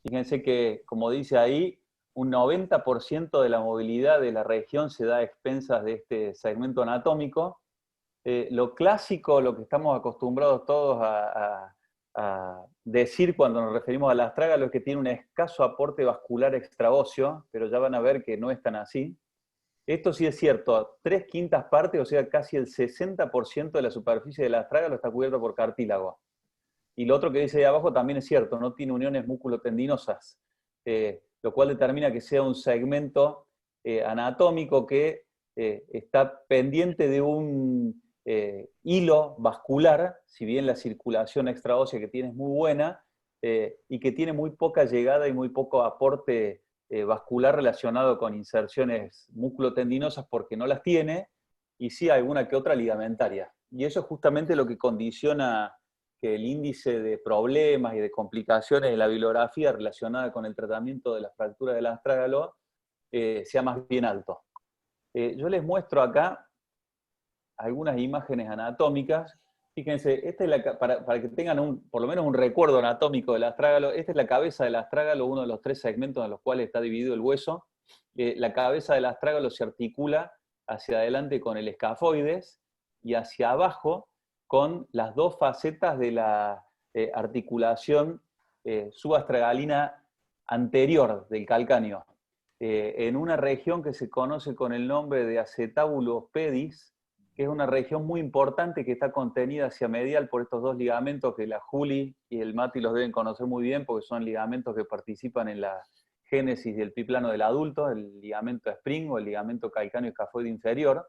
Fíjense que, como dice ahí, un 90% de la movilidad de la región se da a expensas de este segmento anatómico. Lo clásico, lo que estamos acostumbrados todos a decir cuando nos referimos al astrágalo es que tiene un escaso aporte vascular extraóseo, pero ya van a ver que no es tan así. Esto sí es cierto, 3/5 partes, o sea, casi el 60% de la superficie del astrágalo está cubierto por cartílago. Y lo otro que dice ahí abajo también es cierto, no tiene uniones músculo-tendinosas, lo cual determina que sea un segmento anatómico que está pendiente de un hilo vascular, si bien la circulación extraósea que tiene es muy buena, y que tiene muy poca llegada y muy poco aporte vascular relacionado con inserciones músculo-tendinosas porque no las tiene, y sí alguna que otra ligamentaria. Y eso es justamente lo que condiciona que el índice de problemas y de complicaciones de la bibliografía relacionada con el tratamiento de la fractura del astrágalo sea más bien alto. Yo les muestro acá algunas imágenes anatómicas. Fíjense, esta es para que tengan por lo menos un recuerdo anatómico del astrágalo, esta es la cabeza del astrágalo, uno de los 3 segmentos en los cuales está dividido el hueso. La cabeza del astrágalo se articula hacia adelante con el escafoides y hacia abajo con las 2 facetas de la articulación subastragalina anterior del calcáneo. En una región que se conoce con el nombre de acetábulo pedis, que es una región muy importante que está contenida hacia medial por estos 2 ligamentos que la Juli y el Mati los deben conocer muy bien porque son ligamentos que participan en la génesis del biplano del adulto, el ligamento spring o el ligamento calcáneo escafoide inferior,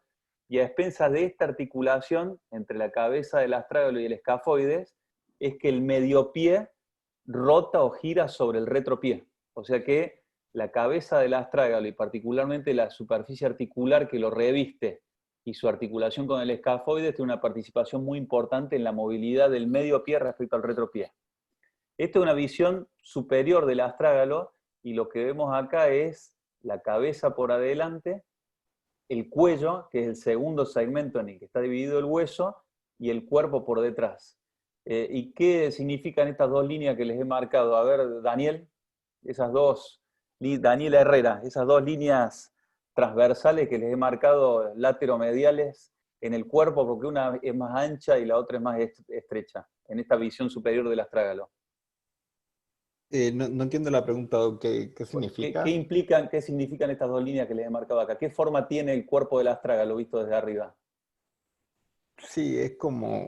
y a expensas de esta articulación entre la cabeza del astrágalo y el escafoides es que el mediopié rota o gira sobre el retropié. O sea que la cabeza del astrágalo y particularmente la superficie articular que lo reviste y su articulación con el escafoides tiene una participación muy importante en la movilidad del medio pie respecto al retropié. Esta es una visión superior del astrágalo y lo que vemos acá es la cabeza por adelante, el cuello, que es el segundo segmento en el que está dividido el hueso, y el cuerpo por detrás. ¿Y qué significan estas 2 líneas que les he marcado? A ver, Daniel, Daniel Herrera, esas 2 líneas transversales que les he marcado lateromediales en el cuerpo, porque una es más ancha y la otra es más estrecha, en esta visión superior del astrágalo. No entiendo la pregunta, ¿qué significa? ¿Qué significan estas 2 líneas que les he marcado acá? ¿Qué forma tiene el cuerpo del astrágalo visto desde arriba? Sí, es como,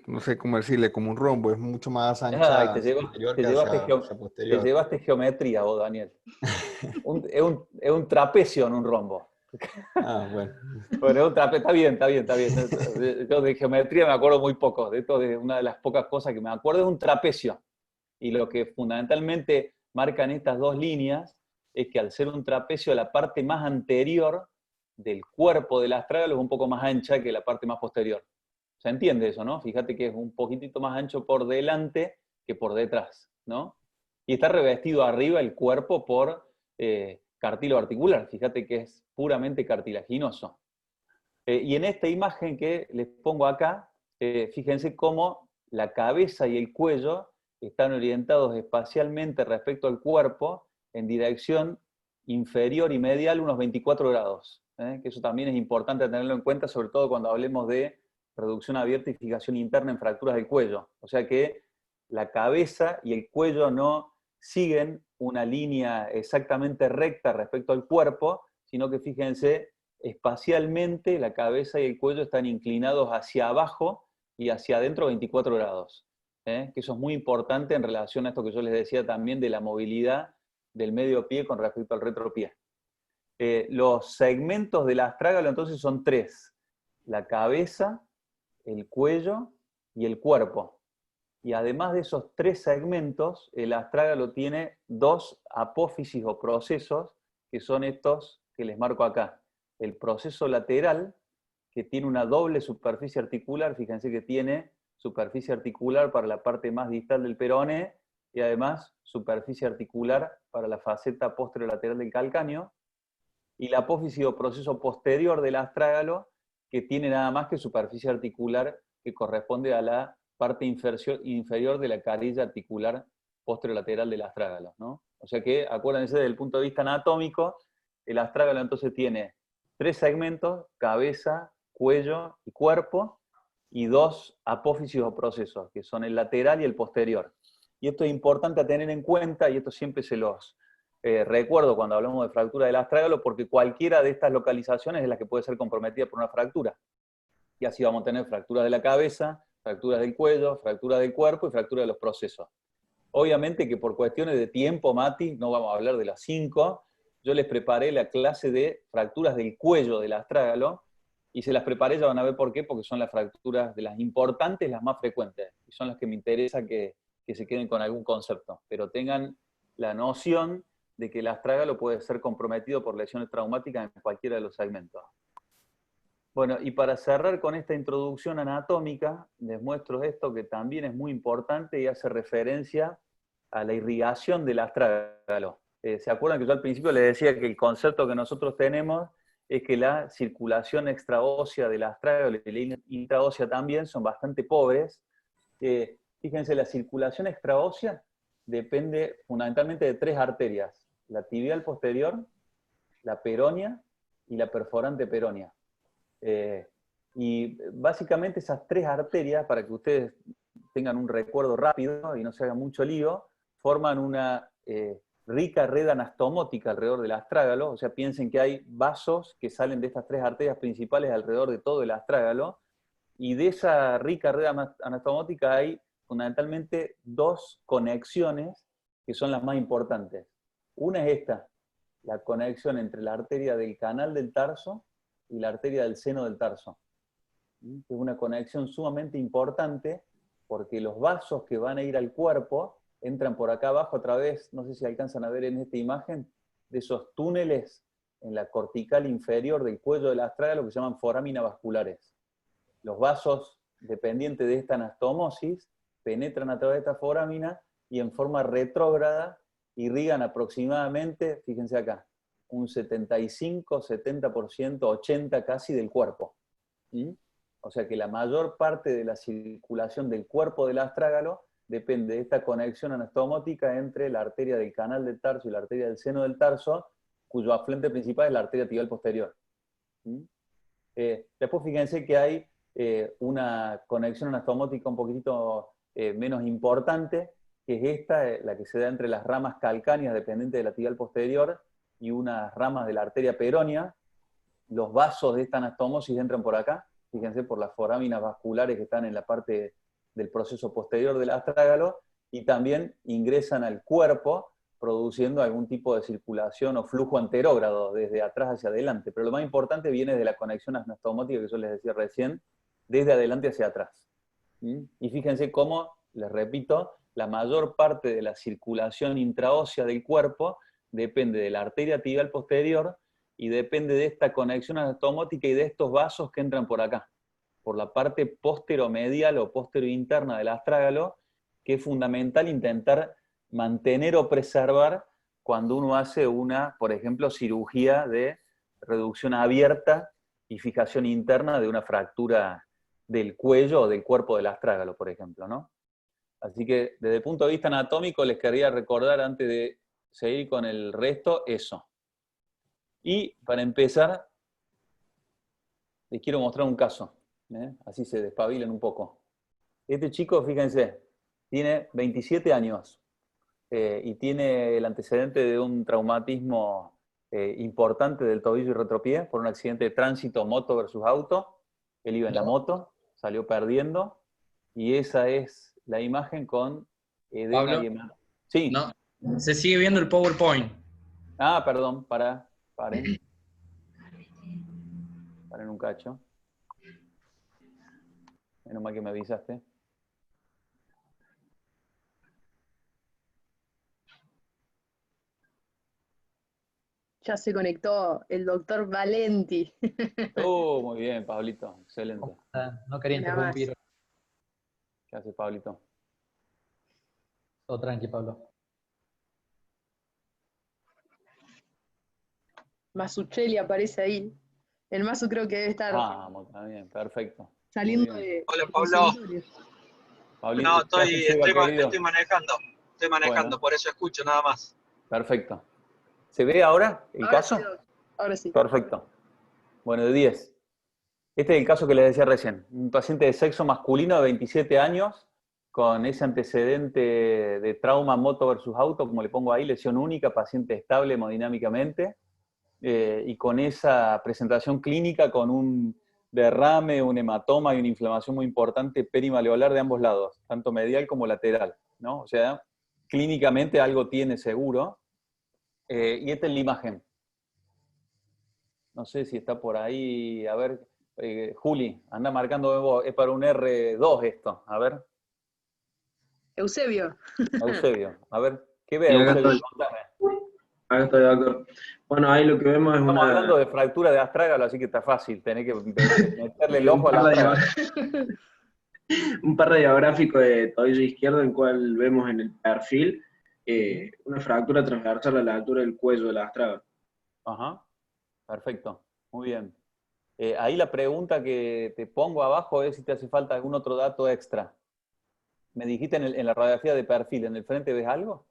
no sé cómo decirle, como un rombo, es mucho más Ay, ancha hacia anterior que hacia te posterior. llevaste geometría vos, Daniel. Es un trapecio en un rombo. Ah, bueno. Bueno, es un trapecio, está bien, está bien, está bien. Yo de geometría me acuerdo muy poco. De esto, de una de las pocas cosas que me acuerdo es un trapecio. Y lo que fundamentalmente marcan estas 2 líneas es que al ser un trapecio, la parte más anterior del cuerpo del astrágalo es un poco más ancha que la parte más posterior. ¿Se entiende eso, no? Fíjate que es un poquitito más ancho por delante que por detrás, ¿no? Y está revestido arriba el cuerpo por cartílago articular. Fíjate que es puramente cartilaginoso. Y en esta imagen que les pongo acá, fíjense cómo la cabeza y el cuello están orientados espacialmente respecto al cuerpo en dirección inferior y medial unos 24 grados. Que eso también es importante tenerlo en cuenta, sobre todo cuando hablemos de reducción abierta y fijación interna en fracturas del cuello. O sea que la cabeza y el cuello no siguen una línea exactamente recta respecto al cuerpo, sino que fíjense, espacialmente la cabeza y el cuello están inclinados hacia abajo y hacia adentro 24 grados. Que eso es muy importante en relación a esto que yo les decía también de la movilidad del medio pie con respecto al retropié. Los segmentos del astrágalo entonces son 3. La cabeza, el cuello y el cuerpo. Y además de esos 3 segmentos, el astrágalo tiene 2 apófisis o procesos, que son estos que les marco acá. El proceso lateral, que tiene una doble superficie articular, fíjense que tiene superficie articular para la parte más distal del peroné, y además superficie articular para la faceta posterolateral del calcáneo, y la apófisis o proceso posterior del astrágalo, que tiene nada más que superficie articular que corresponde a la parte inferior de la carilla articular posterolateral del astrágalo, ¿no? O sea que, acuérdense, desde el punto de vista anatómico, el astrágalo entonces tiene 3 segmentos, cabeza, cuello y cuerpo, y 2 apófisis o procesos, que son el lateral y el posterior. Y esto es importante a tener en cuenta, y esto siempre se los recuerdo cuando hablamos de fractura del astrágalo, porque cualquiera de estas localizaciones es la que puede ser comprometida por una fractura. Y así vamos a tener fracturas de la cabeza, fracturas del cuello, fracturas del cuerpo y fracturas de los procesos. Obviamente que por cuestiones de tiempo, Mati, no vamos a hablar de las 5, yo les preparé la clase de fracturas del cuello del astrágalo, y se las preparé, ya van a ver por qué, porque son las fracturas de las importantes, las más frecuentes, y son las que me interesa que se queden con algún concepto, pero tengan la noción de que el astrágalo puede ser comprometido por lesiones traumáticas en cualquiera de los segmentos. Bueno, y para cerrar con esta introducción anatómica, les muestro esto que también es muy importante y hace referencia a la irrigación del astrágalo. ¿Se acuerdan que yo al principio les decía que el concepto que nosotros tenemos es que la circulación extraósea del astrágalo y la intraósea también son bastante pobres? Fíjense, la circulación extraósea depende fundamentalmente de 3 arterias: la tibial posterior, la peronea y la perforante peronea. Y básicamente esas 3 arterias, para que ustedes tengan un recuerdo rápido y no se haga mucho lío, forman una rica red anastomótica alrededor del astrágalo. O sea, piensen que hay vasos que salen de estas 3 arterias principales alrededor de todo el astrágalo, y de esa rica red anastomótica hay fundamentalmente 2 conexiones que son las más importantes. Una es esta, la conexión entre la arteria del canal del tarso y la arteria del seno del tarso. Es una conexión sumamente importante porque los vasos que van a ir al cuerpo entran por acá abajo a través, no sé si alcanzan a ver en esta imagen, de esos túneles en la cortical inferior del cuello del astrágalo que se llaman foráminas vasculares. Los vasos, dependientes de esta anastomosis, penetran a través de esta forámina y en forma retrógrada irrigan aproximadamente, fíjense acá, un 75, 70%, 80% casi del cuerpo. O sea que la mayor parte de la circulación del cuerpo del astrágalo depende de esta conexión anastomótica entre la arteria del canal del tarso y la arteria del seno del tarso, cuyo afluente principal es la arteria tibial posterior. Después fíjense que hay una conexión anastomótica un poquitito menos importante, que es esta, la que se da entre las ramas calcáneas dependientes de la tibial posterior y unas ramas de la arteria peronea. Los vasos de esta anastomosis entran por acá, fíjense, por las foráminas vasculares que están en la parte del proceso posterior del astrágalo, y también ingresan al cuerpo produciendo algún tipo de circulación o flujo anterógrado desde atrás hacia adelante. Pero lo más importante viene de la conexión anastomótica que yo les decía recién, desde adelante hacia atrás. Y fíjense cómo, les repito, la mayor parte de la circulación intraósea del cuerpo depende de la arteria tibial posterior y depende de esta conexión anastomótica y de estos vasos que entran por acá, por la parte posteromedial o posterointerna del astrágalo, que es fundamental intentar mantener o preservar cuando uno hace una, por ejemplo, cirugía de reducción abierta y fijación interna de una fractura del cuello o del cuerpo del astrágalo, por ejemplo, ¿no? Así que desde el punto de vista anatómico les quería recordar, antes de seguir con el resto, eso. Y para empezar, les quiero mostrar un caso, así se despabilan un poco. Este chico, fíjense, tiene 27 años y tiene el antecedente de un traumatismo importante del tobillo y retropié por un accidente de tránsito, moto versus auto. Él iba en la moto, salió perdiendo, y esa es la imagen con edema Pablo, y hematoma. Sí. no, se sigue viendo el PowerPoint. Ah, perdón, paren un cacho. Menos mal que me avisaste. Ya se conectó el doctor Valenti. Muy bien, Pablito, excelente. No quería interrumpir. ¿Qué haces, Pablito? Todo tranqui, Pablo. Masuchelli aparece ahí. El Masu creo que debe estar Vamos, está bien, perfecto. saliendo de... Hola, Pablo. Pablito, No, estoy manejando. Bueno, por eso escucho nada más. Perfecto. ¿Se ve ahora el Ahora caso? sí, Doc. Ahora sí. Perfecto. Bueno, de 10. Este es el caso que les decía recién. Un paciente de sexo masculino de 27 años con ese antecedente de trauma moto versus auto, como le pongo ahí, lesión única, paciente estable hemodinámicamente, y con esa presentación clínica con un derrame, un hematoma y una inflamación muy importante perimaleolar de ambos lados, tanto medial como lateral, ¿no? O sea, clínicamente algo tiene seguro. Y esta es la imagen. No sé si está por ahí. A ver, Juli, anda marcando vos. Es para un R2 esto. A ver, Eusebio. Eusebio. A ver, ¿qué ve Sí, acá Eusebio? estoy. Contame. Acá estoy, doctor. Bueno, ahí lo que vemos es Estamos hablando de fractura de astrágalo, así que está fácil. Tenés que meterle el ojo un al astrágalo. un par radiográfico de tobillo izquierdo, en el cual vemos en el perfil una fractura transversal a la altura del cuello del astrágalo. Ajá, perfecto. Muy bien. Ahí la pregunta que te pongo abajo es si te hace falta algún otro dato extra. Me dijiste en la radiografía de perfil, ¿en el frente ves algo?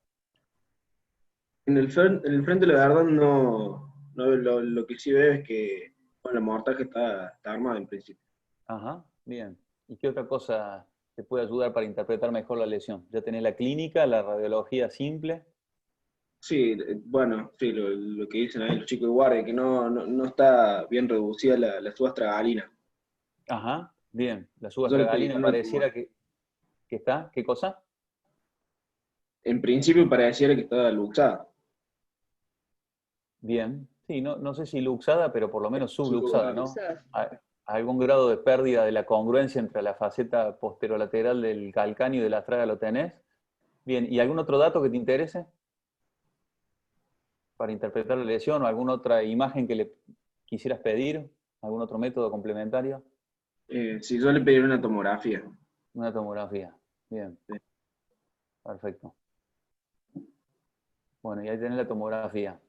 En el frente, la verdad, no lo que sí veo es que bueno, la mortaja está armada en principio. Ajá, bien. ¿Y qué otra cosa te puede ayudar para interpretar mejor la lesión? Ya tenés la clínica, la radiología simple. Sí, bueno, sí, lo que dicen ahí los chicos de guardia, que no está bien reducida la subastragalina. Ajá, bien. La Yo le pedí subastragalina una tumor. pareciera que está. ¿Qué cosa? En principio pareciera que está luxada. Bien. Sí, no sé si luxada, pero por lo menos subluxada, ¿no? Subluxada. Algún grado de pérdida de la congruencia entre la faceta posterolateral del calcáneo y de la astrágalo tenés. Bien. ¿Y algún otro dato que te interese para interpretar la lesión o alguna otra imagen que le quisieras pedir? ¿Algún otro método complementario? Si yo le pedí una tomografía. Una tomografía. Bien, Sí. perfecto. Bueno, y ahí tenés la tomografía.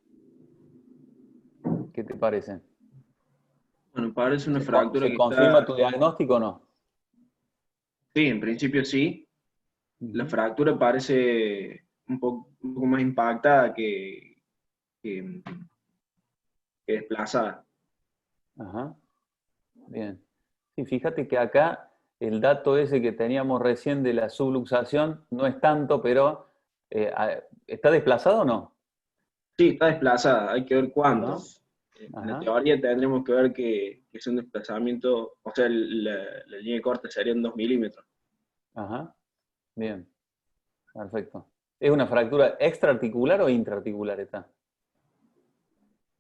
¿Qué te parece? Bueno, parece una ¿Se, fractura se que confirma está. tu diagnóstico o no? Sí, en principio sí. La fractura parece un poco más impactada que, que desplazada. Ajá, bien. Sí, fíjate que acá el dato ese que teníamos recién de la subluxación no es tanto, pero ¿está desplazado o no? Sí, está desplazada, hay que ver Ajá, cuántos. En la ajá, teoría tendremos que ver que es un desplazamiento, o sea, la línea de corte serían 2 milímetros. ajá, bien, perfecto. ¿Es una fractura extraarticular o intraarticular esta?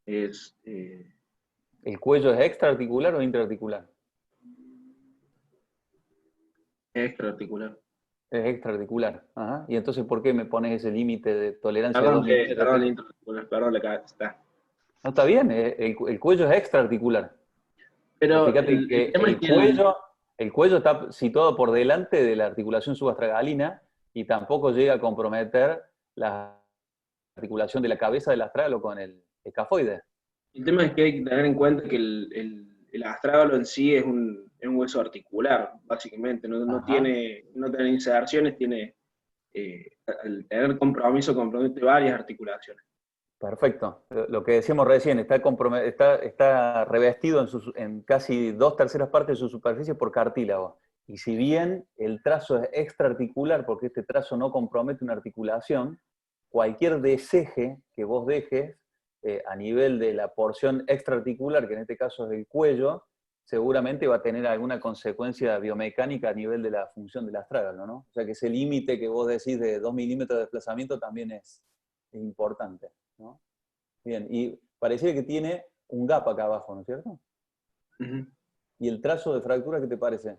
Es ¿El cuello es extraarticular o intraarticular? extraarticular. Es extraarticular. Ajá. ¿Y entonces por qué me pones ese límite de tolerancia de Perdón, 2 milímetros? perdón, intraarticular, perdón, la cabeza está. No, está bien, el cuello es extraarticular. Pero Pero fíjate el que tema es que el, el cuello está situado por delante de la articulación subastragalina y tampoco llega a comprometer la articulación de la cabeza del astrágalo con el escafoide. El tema es que hay que tener en cuenta que el astrágalo en sí es un hueso articular, básicamente, Ajá. no tiene inserciones, al tener compromiso, compromete varias articulaciones. Perfecto. Lo que decíamos recién, está revestido en casi 2/3 partes de su superficie por cartílago. Y si bien el trazo es extraarticular, porque este trazo no compromete una articulación, cualquier deseje que vos dejes a nivel de la porción extraarticular, que en este caso es el cuello, seguramente va a tener alguna consecuencia biomecánica a nivel de la función del astrágalo, ¿no? O sea que ese límite que vos decís de 2 milímetros de desplazamiento también es importante, ¿no? Bien, y pareciera que tiene un gap acá abajo, ¿no es cierto? Ujú. ¿Y el trazo de fractura qué te parece?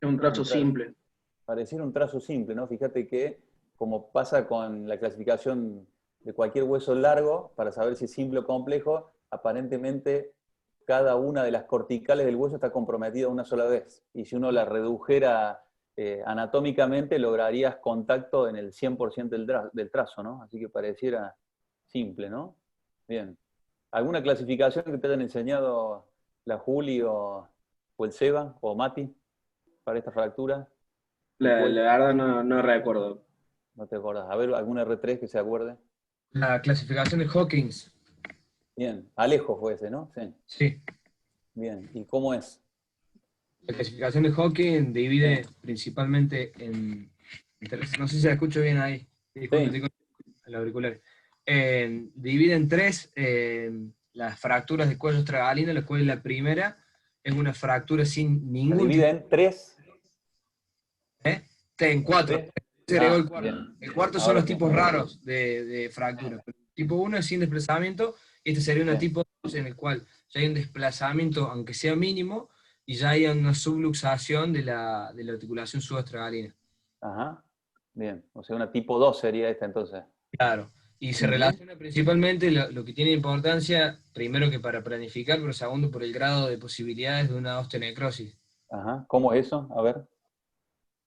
Es un trazo Un tra- simple. Pareciera un trazo simple, ¿no? Fíjate que, como pasa con la clasificación de cualquier hueso largo, para saber si es simple o complejo, aparentemente cada una de las corticales del hueso está comprometida una sola vez. Y si uno la redujera anatómicamente, lograrías contacto en el 100% del trazo, ¿no? Así que pareciera simple, ¿no? Bien. ¿Alguna clasificación que te hayan enseñado la Juli o el Seba o Mati para esta fractura? De La cuello. verdad no recuerdo. No te acordás. A ver, ¿algún R3 que se acuerde? La clasificación de Hawkins. Bien. Alejo fue ese, ¿no? Sí. Sí. Bien. ¿Y cómo es? La clasificación de Hawkins divide principalmente en no sé si la escucho bien ahí. Disculpe, Sí. estoy con el auricular. Divide en tres las fracturas de cuello estragalina, la cual la primera es una fractura sin Se ningún tipo. divide en 3. En cuatro. ¿Sí? Se agregó el Ah, cuarto. bien. El cuarto son Ahora los sí. tipos raros de fractura. El tipo 1 es sin desplazamiento, y este sería una Sí. tipo 2 en el cual ya hay un desplazamiento, aunque sea mínimo, y ya hay una subluxación de la articulación subastragalina. Ajá. Bien. O sea, una tipo 2 sería esta entonces. Claro. Y se Ujú. relaciona principalmente lo que tiene importancia, primero que para planificar, pero segundo por el grado de posibilidades de una osteonecrosis. Ajá. ¿Cómo es eso? A ver.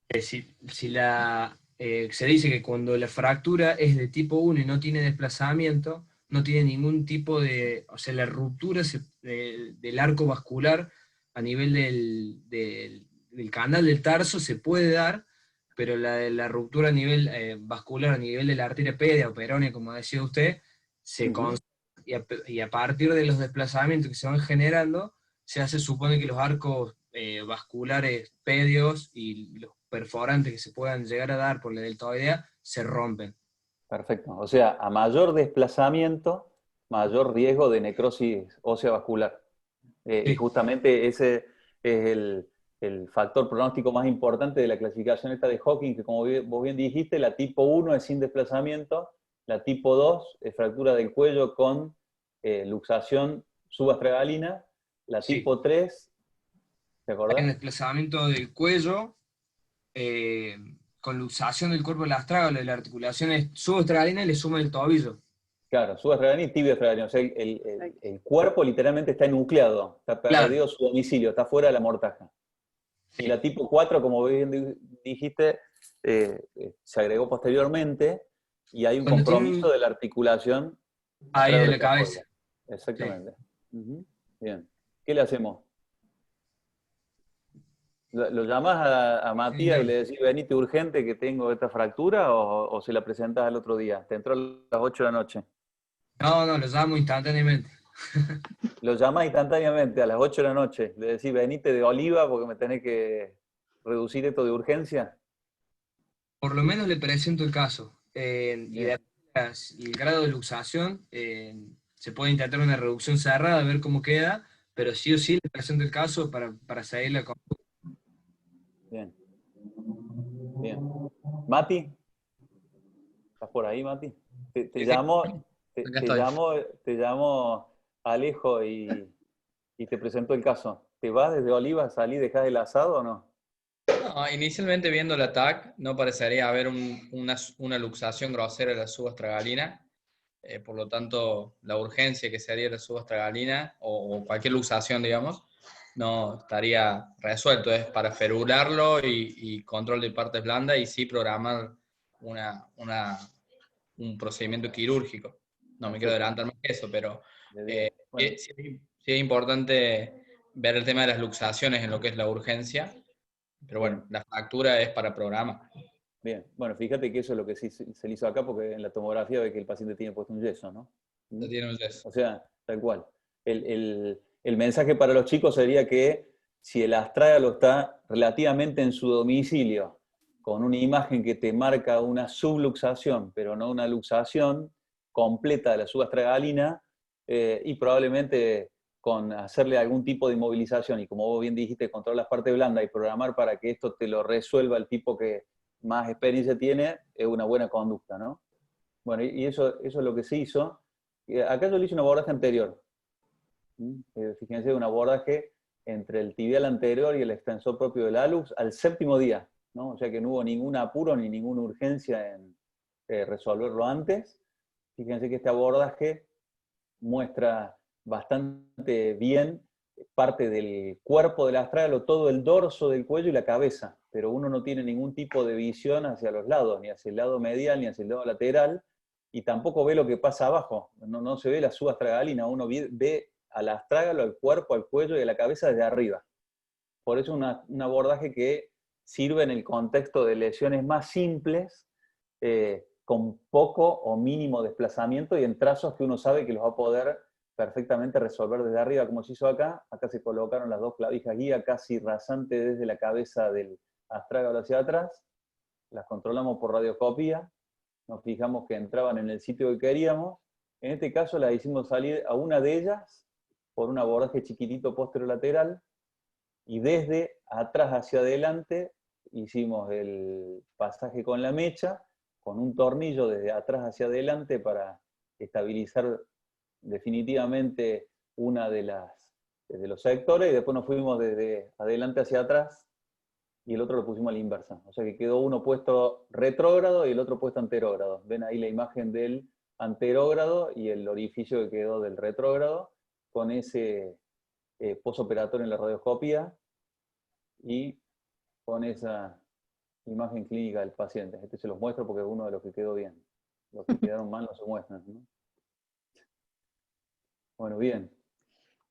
Se dice que cuando la fractura es de tipo 1 y no tiene desplazamiento, no tiene ningún tipo de, o sea, la ruptura del arco vascular a nivel del canal del tarso se puede dar, pero la ruptura a nivel vascular, a nivel de la arteria pedia o peronea, como decía usted, se Ujú. conserva, y a partir de los desplazamientos que se van generando, se supone que los arcos vasculares pedios y los perforantes que se puedan llegar a dar por la deltoidea se rompen. Perfecto. O sea, a mayor desplazamiento, mayor riesgo de necrosis ósea vascular. Y Sí, justamente ese es el factor pronóstico más importante de la clasificación esta de Hawking, que como vos bien dijiste, la tipo 1 es sin desplazamiento, la tipo 2 es fractura del cuello con luxación subastragalina, la sí. tipo 3, ¿te Hay un acordás? desplazamiento del cuello con luxación del cuerpo del astrágalo, de la articulación subastralina y le suma el tobillo. Claro, subastragalina y tibioastragalina. O sea, el cuerpo literalmente está enucleado, está Claro, perdido su domicilio, está fuera de la mortaja. Y sí. la tipo 4, como bien dijiste, se agregó posteriormente y hay un Cuando compromiso tienen de la articulación ahí de la astragaloclestoidea. cabeza. Sí. Exactamente. Ujú. Bien. ¿Qué le hacemos? ¿Lo llamás a Sí, Matías y le decís, venite urgente que tengo esta fractura o se la presentás al otro día? Te entró a las 8 de la noche. no, lo llamo instantáneamente. Lo llamás instantáneamente a las 8 de la noche. Le decís, venite de Oliva porque me tenés que reducir esto de urgencia. Por lo menos le presento el caso. Bien. Y el grado de luxación, se puede intentar una reducción cerrada, ver cómo queda, pero sí o sí le presento el caso para seguir la conducta. Bien. Bien. Mati, ¿estás por ahí, Mati? Te Sí, sí, llamo, acá estoy. te llamo Alejo y te presento el caso. ¿Te vas desde Oliva, salí, dejás el asado o no? No, inicialmente viendo el TAC, no parecería haber una luxación grosera de la subastragalina. Por lo tanto, la urgencia que sería la subastragalina o cualquier luxación, digamos, no estaría resuelto. Es para ferularlo y control de partes blandas y sí programar un procedimiento quirúrgico. No me quiero Perfecto. adelantar más que eso, pero De 10. Bueno, sí es importante ver el tema de las luxaciones en lo que es la urgencia, pero bien, bueno, la fractura es para programa. bien. Bueno, fíjate que eso es lo que sí se le hizo acá porque en la tomografía ve que el paciente tiene puesto un yeso, ¿no? ¿Mm? Ya tiene un yeso. O sea, tal cual. El mensaje para los chicos sería que si el astrágalo está relativamente en su domicilio, con una imagen que te marca una subluxación, pero no una luxación completa de la subastragalina, y probablemente con hacerle algún tipo de inmovilización, y como vos bien dijiste, controlar las partes blandas y programar para que esto te lo resuelva el tipo que más experiencia tiene, es una buena conducta, ¿no? Bueno, y eso es lo que se hizo. Acá yo le hice un abordaje anterior. Fíjense, un abordaje entre el tibial anterior y el extensor propio del hallux al 7º día, ¿no? O sea que no hubo ningún apuro ni ninguna urgencia en resolverlo antes. Fíjense que este abordaje muestra bastante bien parte del cuerpo del astrágalo, todo el dorso del cuello y la cabeza, pero uno no tiene ningún tipo de visión hacia los lados, ni hacia el lado medial, ni hacia el lado lateral, y tampoco ve lo que pasa abajo, no se ve la subastragalina, uno ve al astrágalo, al cuerpo, al cuello y a la cabeza desde arriba. Por eso un abordaje que sirve en el contexto de lesiones más simples, con poco o mínimo desplazamiento y en trazos que uno sabe que los va a poder perfectamente resolver desde arriba, como se hizo acá. Acá se colocaron las dos clavijas guía casi rasante desde la cabeza del astrágalo hacia atrás, las controlamos por radioscopía, nos fijamos que entraban en el sitio que queríamos. En este caso la hicimos salir a una de ellas por un abordaje chiquitito posterolateral, y desde atrás hacia adelante hicimos el pasaje con la mecha, con un tornillo desde atrás hacia adelante para estabilizar definitivamente una de los sectores, y después nos fuimos desde adelante hacia atrás, y el otro lo pusimos a la inversa. O sea que quedó uno puesto retrógrado y el otro puesto anterógrado. Ven ahí la imagen del anterógrado y el orificio que quedó del retrógrado, con ese posoperatorio en la radioscopía y con esa imagen clínica del paciente. Este se los muestro porque es uno de los que quedó bien. Los que quedaron mal no se muestran, ¿no? Bueno, bien.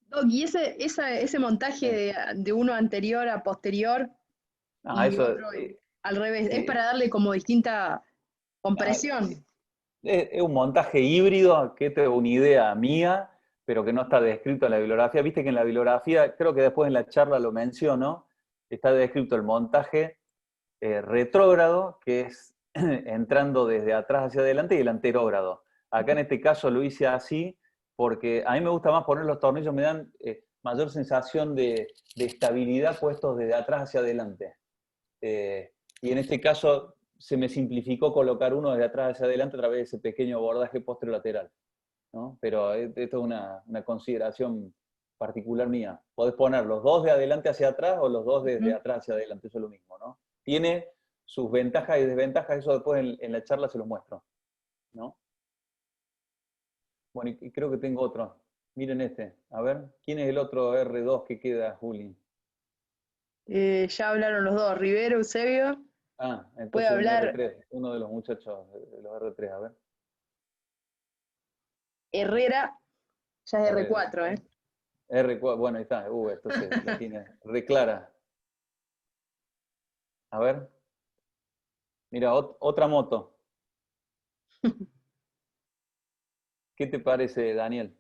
Doc, ¿y ese montaje de uno anterior a posterior y Eso otro al revés, es para darle como distinta compresión? es un montaje híbrido, que esta es una idea mía, pero que no está descrito en la bibliografía. Viste que en la bibliografía, creo que después en la charla lo menciono, está descrito el montaje retrógrado, que es entrando desde atrás hacia adelante, y el anterógrado. Acá en este caso lo hice así, porque a mí me gusta más poner los tornillos, me dan mayor sensación de estabilidad puestos desde atrás hacia adelante. Y en este caso se me simplificó colocar uno desde atrás hacia adelante a través de ese pequeño abordaje posterolateral, ¿no? Pero esto es una consideración particular mía. Podés poner los dos de adelante hacia atrás o los dos desde atrás hacia adelante, eso es lo mismo, ¿no? Tiene sus ventajas y desventajas, eso después en la charla se los muestro, ¿no? Bueno, y creo que tengo otro. Miren este. A ver, ¿quién es el otro R2 que queda, Juli? Ya hablaron los dos, Rivero, Eusebio. Ah, entonces Puede hablar un R3, uno de los muchachos de los R3, a ver. Herrera, ya es R4, ¿eh? R4, bueno, ahí está, entonces la tiene re clara. A ver. Mira, otra moto. ¿Qué te parece, Daniel?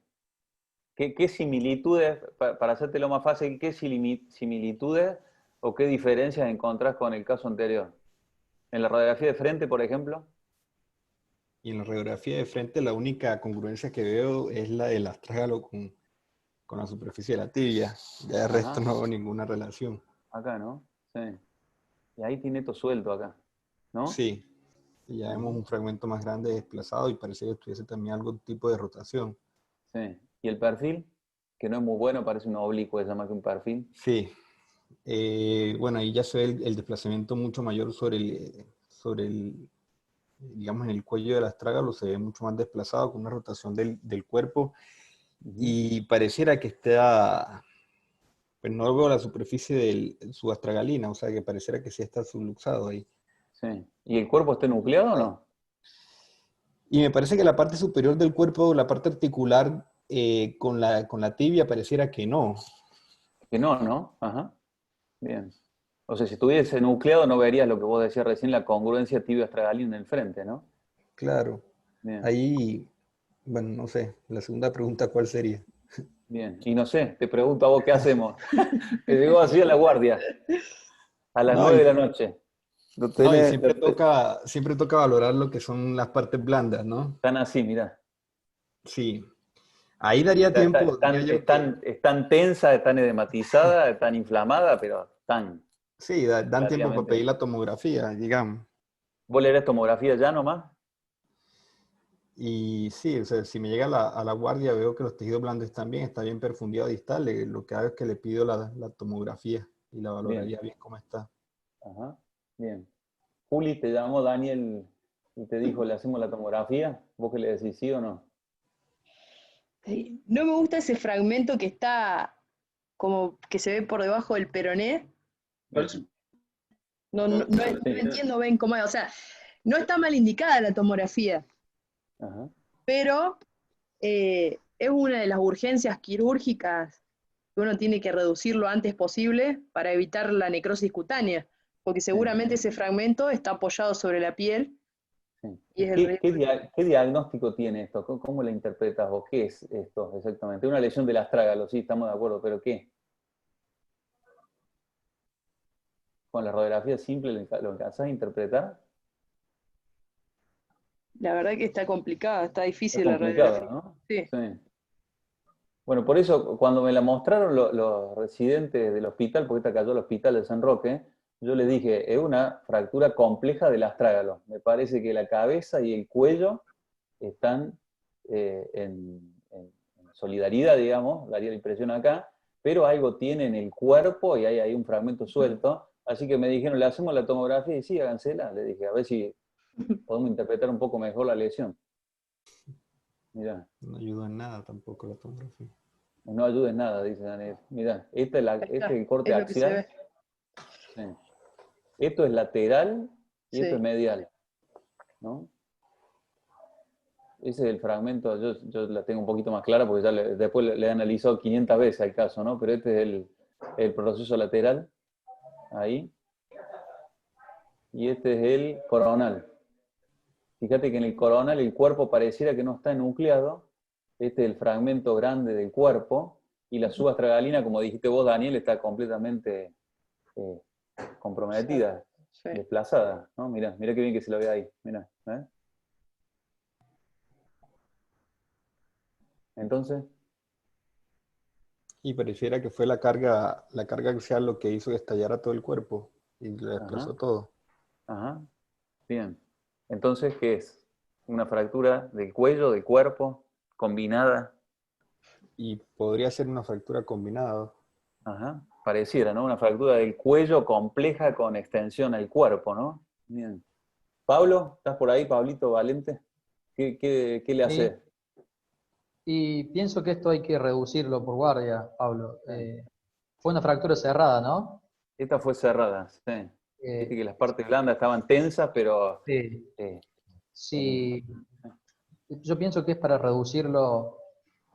¿Qué similitudes, para hacértelo más fácil, qué similitudes o qué diferencias encontrás con el caso anterior? ¿En la radiografía de frente, por ejemplo? Y en la radiografía de frente la única congruencia que veo es la del astrágalo con la superficie de la tibia. Ya de resto no veo ninguna relación. Acá, ¿no? Sí. Y ahí tiene todo suelto acá, ¿no? Sí. Y ya vemos un fragmento más grande desplazado y parece que tuviese también algún tipo de rotación. Sí. ¿Y el perfil? Que no es muy bueno, parece un oblicuo, es más que un perfil. Sí. Bueno, ahí ya se ve el desplazamiento mucho mayor sobre el, digamos, en el cuello del astrágalo, se ve mucho más desplazado, con una rotación del cuerpo. Y pareciera que está, pues no veo la superficie de su astragalina, o sea que pareciera que sí está subluxado ahí. Sí. ¿Y el cuerpo está nucleado o no? Y me parece que la parte superior del cuerpo, la parte articular con la tibia, pareciera que no. Que no, ¿no? Ajá. Bien. O sea, si estuviese nucleado no verías lo que vos decías recién, la congruencia tibio-astragalina en el frente, ¿no? Claro. Bien. Ahí, bueno, no sé, la segunda pregunta, ¿cuál sería? Bien. Y no sé, te pregunto a vos qué hacemos. Te llegó así a la guardia, a las 9 de la noche. No, y siempre toca valorar lo que son las partes blandas, ¿no? Están así, mirá. Sí. Ahí daría tiempo. Están tensas, están edematizadas, están inflamadas, pero están. Sí, dan tiempo para pedir la tomografía, digamos. ¿Vos leerás tomografía ya nomás? Y sí, o sea, si me llega a la guardia, veo que los tejidos blandos están bien, está bien perfundido distal, lo que hago es que le pido la tomografía y la valoraría bien cómo está. Ajá, bien. Juli, te llamó Daniel y te dijo, ¿le hacemos la tomografía? ¿Vos qué le decís, sí o no? No me gusta ese fragmento que está como que se ve por debajo del peroné. No entiendo bien cómo es. O sea, no está mal indicada la tomografía. Ajá. Pero es una de las urgencias quirúrgicas que uno tiene que reducir lo antes posible para evitar la necrosis cutánea, porque seguramente ese fragmento está apoyado sobre la piel Sí. Y es el ¿Qué diagnóstico tiene esto? ¿Cómo lo interpretas o qué es esto exactamente? Una lesión del astrágalo, sí, estamos de acuerdo, pero ¿qué? ¿Con la radiografía simple lo alcanzás a interpretar? La verdad que está complicada, está Es difícil la complicado, radiografía. ¿no? Sí. Sí. Bueno, por eso cuando me la mostraron los residentes del hospital, porque esta cayó al hospital de San Roque, yo les dije, es una fractura compleja del astrágalo. Me parece que la cabeza y el cuello están en solidaridad, digamos, daría la impresión acá, pero algo tiene en el cuerpo y hay un fragmento suelto. Así que me dijeron, le hacemos la tomografía y sí, hágansela. Le dije, a ver si podemos interpretar un poco mejor la lesión. Mirá. No ayudó en nada tampoco la tomografía. No ayuda en nada, dice Daniel. Mirá, este es el corte Es lo que se axial. ve. Sí. Esto es lateral y esto Sí. es medial, ¿no? Ese es el fragmento, yo la tengo un poquito más clara porque ya después le he analizado 500 veces el caso, ¿no? Pero este es el proceso lateral, ahí. Y este es el coronal. Fíjate que en el coronal el cuerpo pareciera que no está enucleado. Este es el fragmento grande del cuerpo. Y la subastragalina, como dijiste vos, Daniel, está completamente comprometida, Sí. desplazada, ¿no? Mirá qué bien que se lo ve ahí. Mirá, ¿eh? Entonces, Y pareciera que fue la carga axial lo que hizo que estallara todo el cuerpo y lo desplazó ajá, todo. ajá, bien. Entonces, ¿qué es? Una fractura del cuello, del cuerpo, combinada. Y podría ser una fractura combinada. Ajá, pareciera, ¿no? Una fractura del cuello compleja con extensión al cuerpo, ¿no? Bien. Pablo, ¿estás por ahí, Pablito Valente? ¿Qué le Sí, hace? y pienso que esto hay que reducirlo por guardia, Pablo. Fue una fractura cerrada, ¿no? Esta fue cerrada, sí. Viste Eh, que las partes blandas estaban tensas, pero... sí, eh, sí, yo pienso que es para reducirlo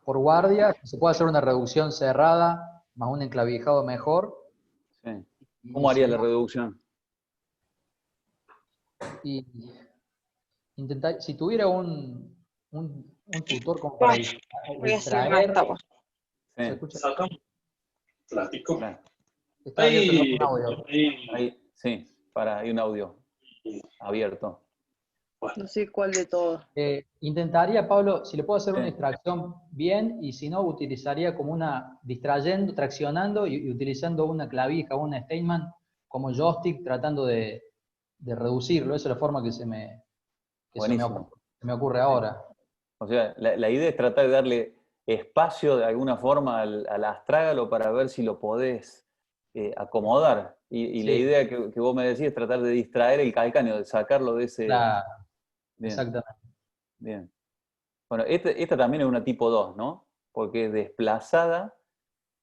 por guardia, que se puede hacer una reducción cerrada, más un enclavijado mejor, sí. y ¿Cómo si haría la no, reducción? y intentar, si tuviera un tutor como para Voy a hacer una distraer, etapa. ¿se Sí, escucha? claro. Está abierto el audio. Ahí, sí, hay un audio abierto. No sé cuál de todos. Intentaría, Pablo, si le puedo hacer una Sí. distracción bien, y si no, utilizaría como una, distrayendo, traccionando y utilizando una clavija o una Steinman como joystick, tratando de reducirlo. Esa es la forma que se me Buenísimo. ocurre ahora. O sea, la idea es tratar de darle espacio de alguna forma al astrágalo para ver si lo podés acomodar. Y la Sí, idea que vos me decís es tratar de distraer el calcáneo, de sacarlo de ese... claro, Bien, exactamente. bien. Bueno, esta también es una tipo 2, ¿no? Porque es desplazada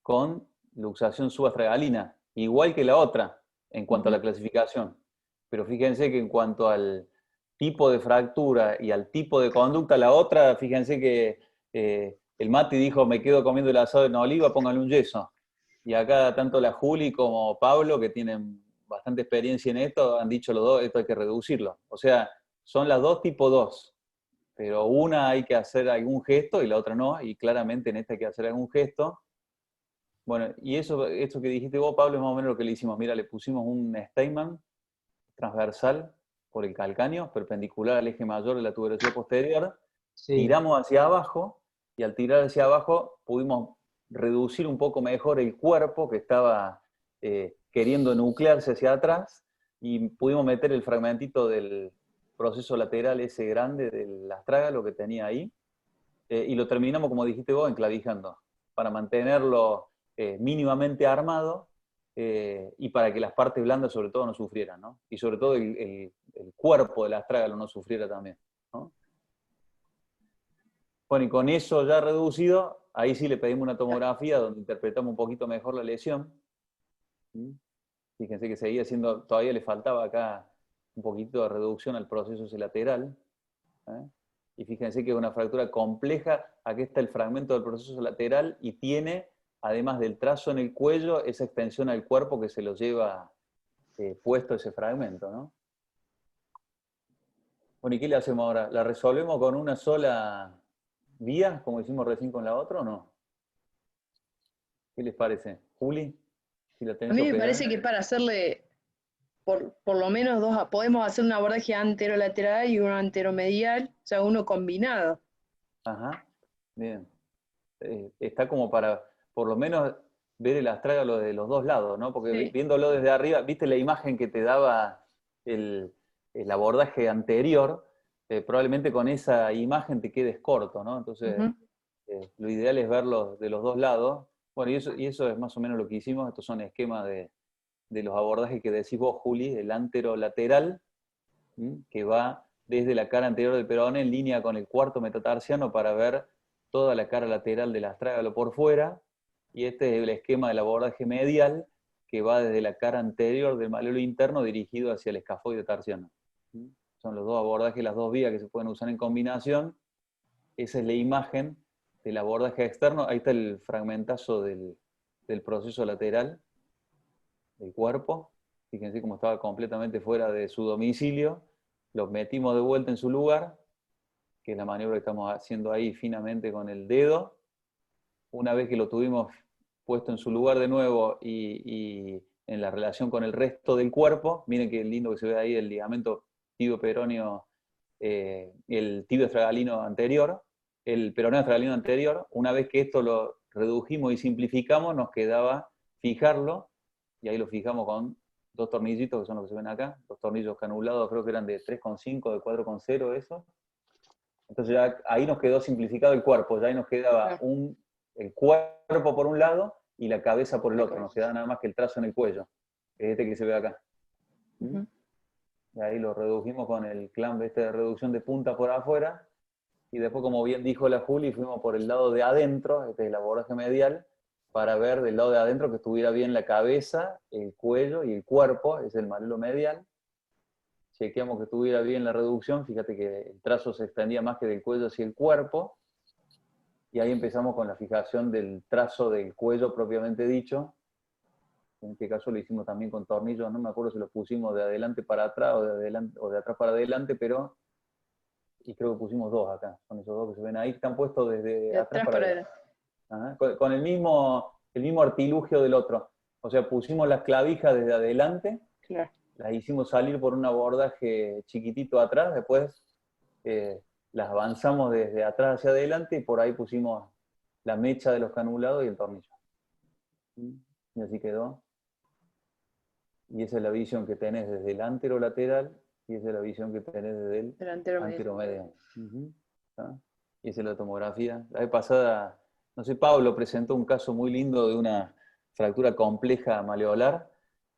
con luxación subastragalina, igual que la otra en cuanto a la clasificación. Pero fíjense que en cuanto al tipo de fractura y al tipo de conducta, la otra, fíjense que el Mati dijo, me quedo comiendo el asado en oliva, pónganle un yeso. Y acá tanto la Juli como Pablo, que tienen bastante experiencia en esto, han dicho los dos, esto hay que reducirlo. O sea, son las dos tipo 2, pero una hay que hacer algún gesto y la otra no, y claramente en esta hay que hacer algún gesto. Bueno, y esto que dijiste vos, Pablo, es más o menos lo que le hicimos. Mira, le pusimos un Steinman transversal por el calcáneo, perpendicular al eje mayor de la tuberosidad posterior, Sí, tiramos hacia abajo, y al tirar hacia abajo pudimos reducir un poco mejor el cuerpo que estaba queriendo nuclearse hacia atrás, y pudimos meter el fragmentito del proceso lateral ese grande del astrágalo que tenía ahí, y lo terminamos, como dijiste vos, enclavijando, para mantenerlo mínimamente armado, y para que las partes blandas sobre todo no sufrieran, ¿no? Y sobre todo el cuerpo del astrágalo no sufriera también, ¿no? Bueno, y con eso ya reducido, ahí sí le pedimos una tomografía donde interpretamos un poquito mejor la lesión. Fíjense que seguía siendo, todavía le faltaba acá un poquito de reducción al proceso ese lateral. Y fíjense que es una fractura compleja. Aquí está el fragmento del proceso lateral y tiene, además del trazo en el cuello, esa extensión al cuerpo que se lo lleva puesto ese fragmento, ¿no? Bueno, ¿y qué le hacemos ahora? ¿La resolvemos con una sola vía, como hicimos recién con la otra, o no? ¿Qué les parece? Juli, si la A tenés mí me operada. parece que para hacerle por lo menos dos, podemos hacer un abordaje anterolateral y uno anteromedial, o sea, uno combinado. Ajá, bien. Está como para, por lo menos, ver el astrágalo de los dos lados, ¿no? Porque Sí. viéndolo desde arriba, viste la imagen que te daba el abordaje anterior, probablemente con esa imagen te quedes corto, ¿no? Entonces, Ujú. lo ideal es verlos de los dos lados. Bueno, y eso es más o menos lo que hicimos. Estos son esquemas de los abordajes que decís vos, Juli, el anterolateral, que va desde la cara anterior del peroné en línea con el cuarto metatarsiano para ver toda la cara lateral del astrágalo por fuera, y este es el esquema del abordaje medial, que va desde la cara anterior del malleolo interno dirigido hacia el escafoide tarsiano. Son los dos abordajes, las dos vías que se pueden usar en combinación. Esa es la imagen del abordaje externo. Ahí está el fragmentazo del proceso lateral del cuerpo. Fíjense cómo estaba completamente fuera de su domicilio. Los metimos de vuelta en su lugar, que es la maniobra que estamos haciendo ahí finamente con el dedo. Una vez que lo tuvimos puesto en su lugar de nuevo y en la relación con el resto del cuerpo, miren qué lindo que se ve ahí el ligamento tibio-peroneo, el tibio estragalino anterior, el peroneo estragalino anterior. Una vez que esto lo redujimos y simplificamos, nos quedaba fijarlo, y ahí lo fijamos con dos tornillitos, que son los que se ven acá, dos tornillos canulados, creo que eran de 3,5, de 4,0 eso. Entonces ya ahí nos quedó simplificado el cuerpo, ya ahí nos quedaba el cuerpo por un lado y la cabeza por el otro, nos quedaba nada más que el trazo en el cuello, que es este que se ve acá. Ujú. Y ahí lo redujimos con el clamp de reducción de punta por afuera, y después, como bien dijo la Juli, fuimos por el lado de adentro, este es el abordaje medial, para ver del lado de adentro que estuviera bien la cabeza, el cuello y el cuerpo, es el malleolo medial. Chequeamos que estuviera bien la reducción, fíjate que el trazo se extendía más que del cuello hacia el cuerpo, y ahí empezamos con la fijación del trazo del cuello propiamente dicho. En este caso lo hicimos también con tornillos, no me acuerdo si los pusimos de adelante para atrás o de atrás para adelante, pero y creo que pusimos dos acá, son esos dos que se ven ahí, que están puestos desde De atrás atrás para para adelante. adelante. Ajá, con el mismo artilugio del otro. O sea, pusimos las clavijas desde adelante, Claro. las hicimos salir por un abordaje chiquitito atrás, después las avanzamos desde atrás hacia adelante y por ahí pusimos la mecha de los canulados y el tornillo. Y así quedó. Y esa es la visión que tenés desde el anterolateral y esa es la visión que tenés desde el Delantero medio. anteromedial. Y esa es la tomografía. La vez pasada, no sé, Pablo presentó un caso muy lindo de una fractura compleja maleolar,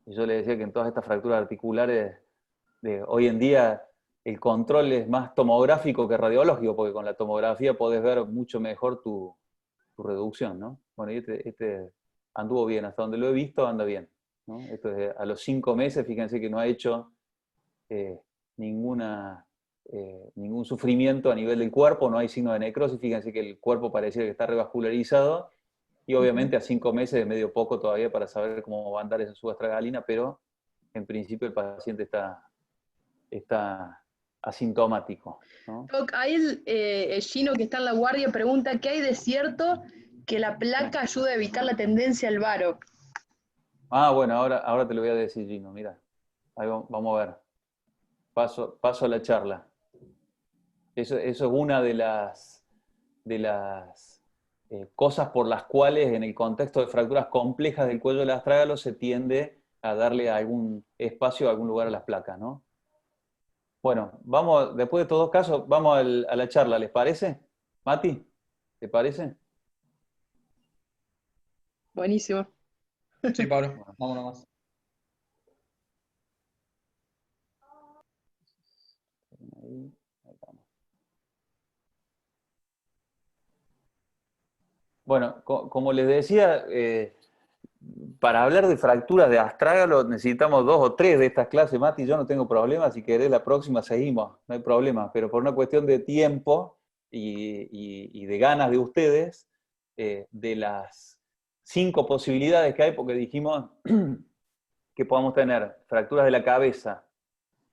y yo le decía que en todas estas fracturas articulares de hoy en día el control es más tomográfico que radiológico, porque con la tomografía podés ver mucho mejor tu reducción, ¿no? Bueno, y este anduvo bien, hasta donde lo he visto anda bien, ¿no? Esto es a los 5 meses, fíjense que no ha hecho ningún sufrimiento a nivel del cuerpo, no hay signo de necrosis, fíjense que el cuerpo pareciera que está revascularizado, y obviamente a 5 meses es medio poco todavía para saber cómo va a andar esa subastragalina, pero en principio el paciente está asintomático, ¿no? Doc, ahí el Gino que está en la guardia pregunta, ¿qué hay de cierto que la placa ayuda a evitar la tendencia al varo? Ah, bueno, ahora te lo voy a decir, Gino, mira. Ahí vamos a ver. Paso a la charla. Eso es una de las cosas por las cuales en el contexto de fracturas complejas del cuello del astrágalo se tiende a darle algún espacio, algún lugar a las placas, ¿no? Bueno, vamos, después de estos dos casos, vamos a la charla, ¿les parece? Mati, ¿te parece? Buenísimo. Sí, Pablo, vamos nomás. Ahí estamos. Bueno, como les decía, para hablar de fracturas de astrágalo necesitamos 2 o 3 de estas clases, Mati. Yo no tengo problema, si querés la próxima seguimos, no hay problema, pero por una cuestión de tiempo y de ganas de ustedes, de las 5 posibilidades que hay, porque dijimos que podamos tener fracturas de la cabeza,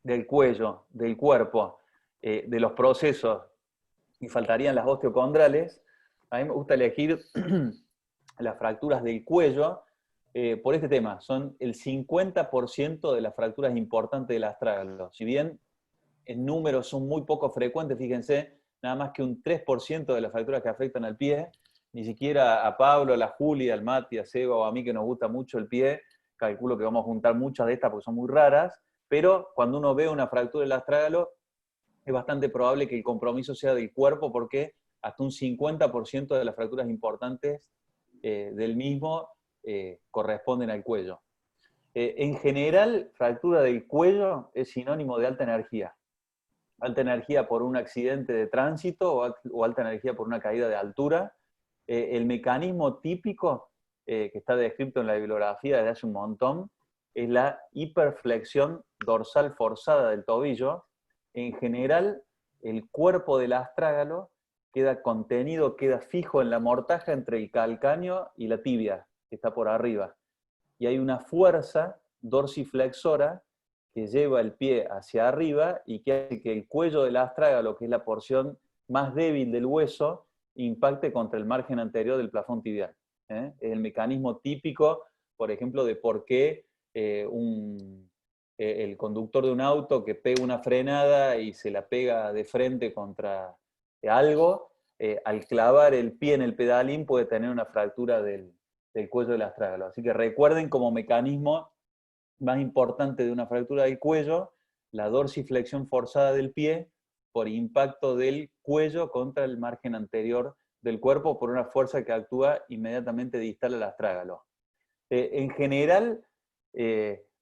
del cuello, del cuerpo de los procesos, y faltarían las osteocondrales, a mí me gusta elegir las fracturas del cuello por este tema. Son el 50% de las fracturas importantes del astrágalo. Si bien en números son muy poco frecuentes, fíjense, nada más que un 3% de las fracturas que afectan al pie, ni siquiera a Pablo, a la Julia, al Mati, a Seba o a mí que nos gusta mucho el pie, calculo que vamos a juntar muchas de estas porque son muy raras, pero cuando uno ve una fractura del astrágalo, es bastante probable que el compromiso sea del cuerpo porque hasta un 50% de las fracturas importantes del mismo corresponden al cuello. En general, fractura del cuello es sinónimo de alta energía. Alta energía por un accidente de tránsito o alta energía por una caída de altura. El mecanismo típico que está descrito en la bibliografía desde hace un montón es la hiperflexión dorsal forzada del tobillo. En general, el cuerpo del astrágalo queda contenido, queda fijo en la mortaja entre el calcáneo y la tibia, que está por arriba. Y hay una fuerza dorsiflexora que lleva el pie hacia arriba y que hace que el cuello del astrágalo, que es la porción más débil del hueso, impacte contra el margen anterior del plafón tibial. Es el mecanismo típico, por ejemplo, de por qué el conductor de un auto que pega una frenada y se la pega de frente contra algo, al clavar el pie en el pedalín puede tener una fractura del cuello del astrágalo. Así que recuerden como mecanismo más importante de una fractura del cuello, la dorsiflexión forzada del pie por impacto del cuello contra el margen anterior del cuerpo por una fuerza que actúa inmediatamente distal al astrágalo. En general,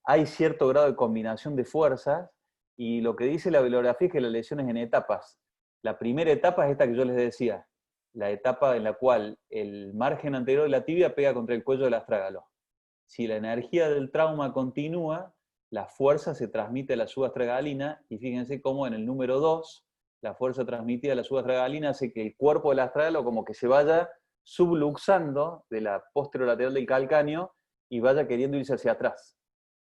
hay cierto grado de combinación de fuerzas, y lo que dice la bibliografía es que la lesión es en etapas. La primera etapa es esta que yo les decía, la etapa en la cual el margen anterior de la tibia pega contra el cuello del astrágalo. Si la energía del trauma continúa, la fuerza se transmite a la subastragalina, y fíjense cómo en el número 2, la fuerza transmitida a la subastragalina hace que el cuerpo del astrágalo como que se vaya subluxando de la posterolateral del calcáneo y vaya queriendo irse hacia atrás,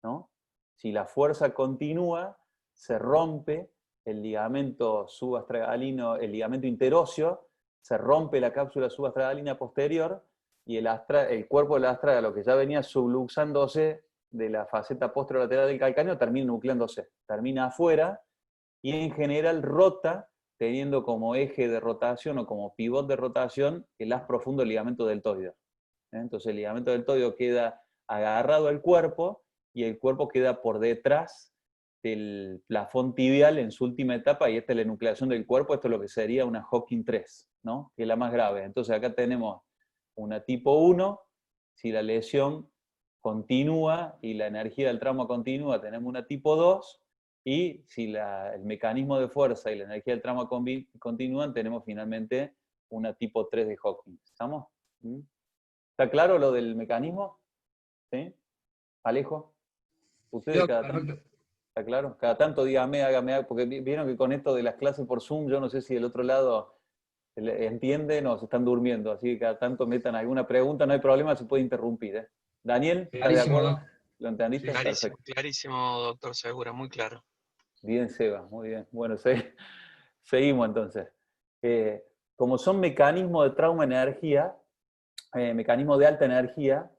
¿no? Si la fuerza continúa, se rompe el ligamento subastragalino, el ligamento interóseo, se rompe la cápsula subastragalina posterior, y el cuerpo del astrágalo, que ya venía subluxándose de la faceta posterolateral del calcáneo, termina nucleándose, termina afuera, y en general rota, teniendo como eje de rotación o como pivot de rotación el haz profundo del ligamento deltoideo. Entonces el ligamento deltoideo queda agarrado al cuerpo, y el cuerpo queda por detrás del plafón tibial en su última etapa, y esta es la enucleación del cuerpo. Esto es lo que sería una Hawking 3, ¿no? Que es la más grave. Entonces acá tenemos una tipo 1, si la lesión continúa y la energía del trauma continúa, tenemos una tipo 2, y si el mecanismo de fuerza y la energía del trauma continúan, tenemos finalmente una tipo 3 de Hawking. ¿Estamos? ¿Está claro lo del mecanismo? ¿Sí? ¿Alejo? ¿Ustedes cada tanto? ¿Está claro? Cada tanto dígame, hágame, porque vieron que con esto de las clases por Zoom, yo no sé si del otro lado entienden o se están durmiendo, así que cada tanto metan alguna pregunta, no hay problema, se puede interrumpir. ¿Eh? Daniel, ¿estás de acuerdo? ¿Lo entendiste? Clarísimo, Perfecto. clarísimo, doctor Segura, muy claro. Bien, Seba, muy bien. Bueno, seguimos entonces. Como son mecanismos de trauma-energía, mecanismos de alta energía,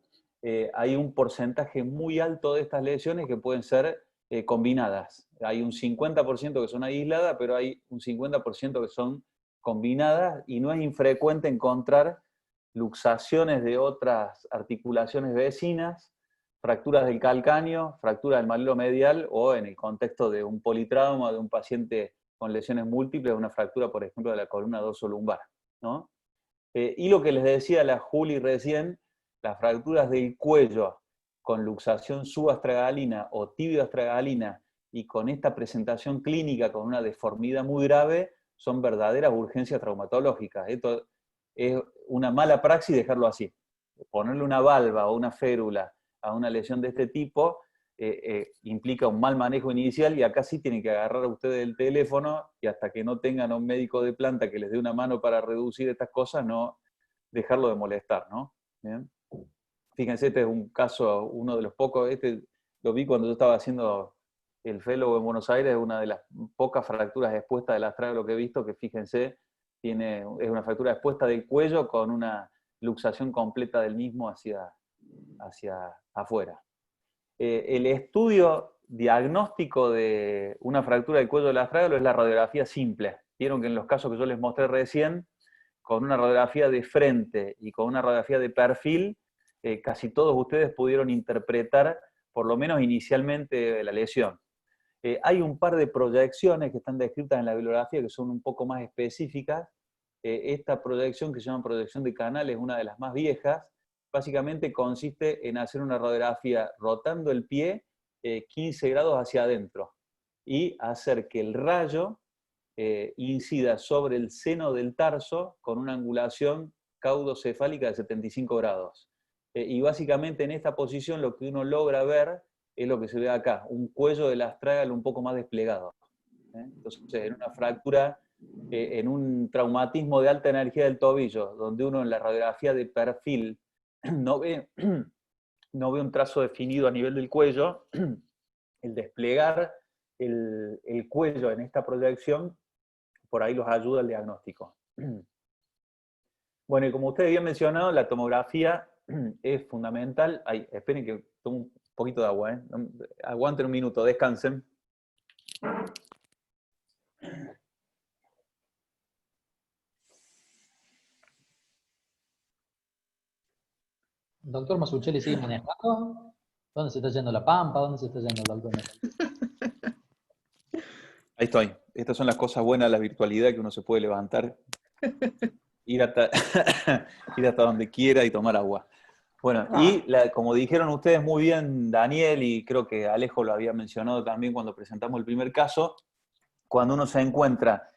hay un porcentaje muy alto de estas lesiones que pueden ser combinadas. Hay un 50% que son aisladas, pero hay un 50% que son combinadas, y no es infrecuente encontrar luxaciones de otras articulaciones vecinas, fracturas del calcáneo, fractura del malilo medial, o en el contexto de un politrauma, de un paciente con lesiones múltiples, una fractura, por ejemplo, de la columna dorsolumbar, ¿no? Y lo que les decía la Juli recién, las fracturas del cuello con luxación subastragalina o tibioastragalina y con esta presentación clínica con una deformidad muy grave, son verdaderas urgencias traumatológicas. Esto es una mala praxis dejarlo así. Ponerle una valva o una férula a una lesión de este tipo implica un mal manejo inicial, y acá sí tienen que agarrar a ustedes el teléfono, y hasta que no tengan a un médico de planta que les dé una mano para reducir estas cosas, no dejarlo de molestar, ¿no? ¿Bien? Fíjense, este es un caso, uno de los pocos, este lo vi cuando yo estaba haciendo el Fellow en Buenos Aires es una de las pocas fracturas expuestas del astrágalo que he visto, que fíjense, es una fractura expuesta del cuello con una luxación completa del mismo hacia afuera. El estudio diagnóstico de una fractura del cuello del astrágalo es la radiografía simple. Vieron que en los casos que yo les mostré recién, con una radiografía de frente y con una radiografía de perfil, casi todos ustedes pudieron interpretar, por lo menos inicialmente, la lesión. Hay un par de proyecciones que están descritas en la bibliografía que son un poco más específicas. Esta proyección, que se llama proyección de canal, es una de las más viejas. Básicamente consiste en hacer una radiografía rotando el pie 15 grados hacia adentro y hacer que el rayo incida sobre el seno del tarso con una angulación caudocefálica de 75 grados. Y básicamente en esta posición lo que uno logra ver es lo que se ve acá, un cuello del astrágalo un poco más desplegado. Entonces, en una fractura, en un traumatismo de alta energía del tobillo, donde uno en la radiografía de perfil no ve un trazo definido a nivel del cuello, el desplegar el cuello en esta proyección, por ahí los ayuda al diagnóstico. Bueno, y como ustedes habían mencionado, la tomografía es fundamental. Ay, esperen que tomo un poquito de agua, ¿eh? Aguanten un minuto, descansen. ¿Doctor Masuchelli sigue manejando? ¿Dónde se está yendo la Pampa? ¿Dónde se está yendo el doctor? Ahí estoy. Estas son las cosas buenas de la virtualidad, que uno se puede levantar, ir hasta donde quiera y tomar agua. Bueno, y como dijeron ustedes muy bien, Daniel, y creo que Alejo lo había mencionado también cuando presentamos el primer caso, cuando uno se encuentra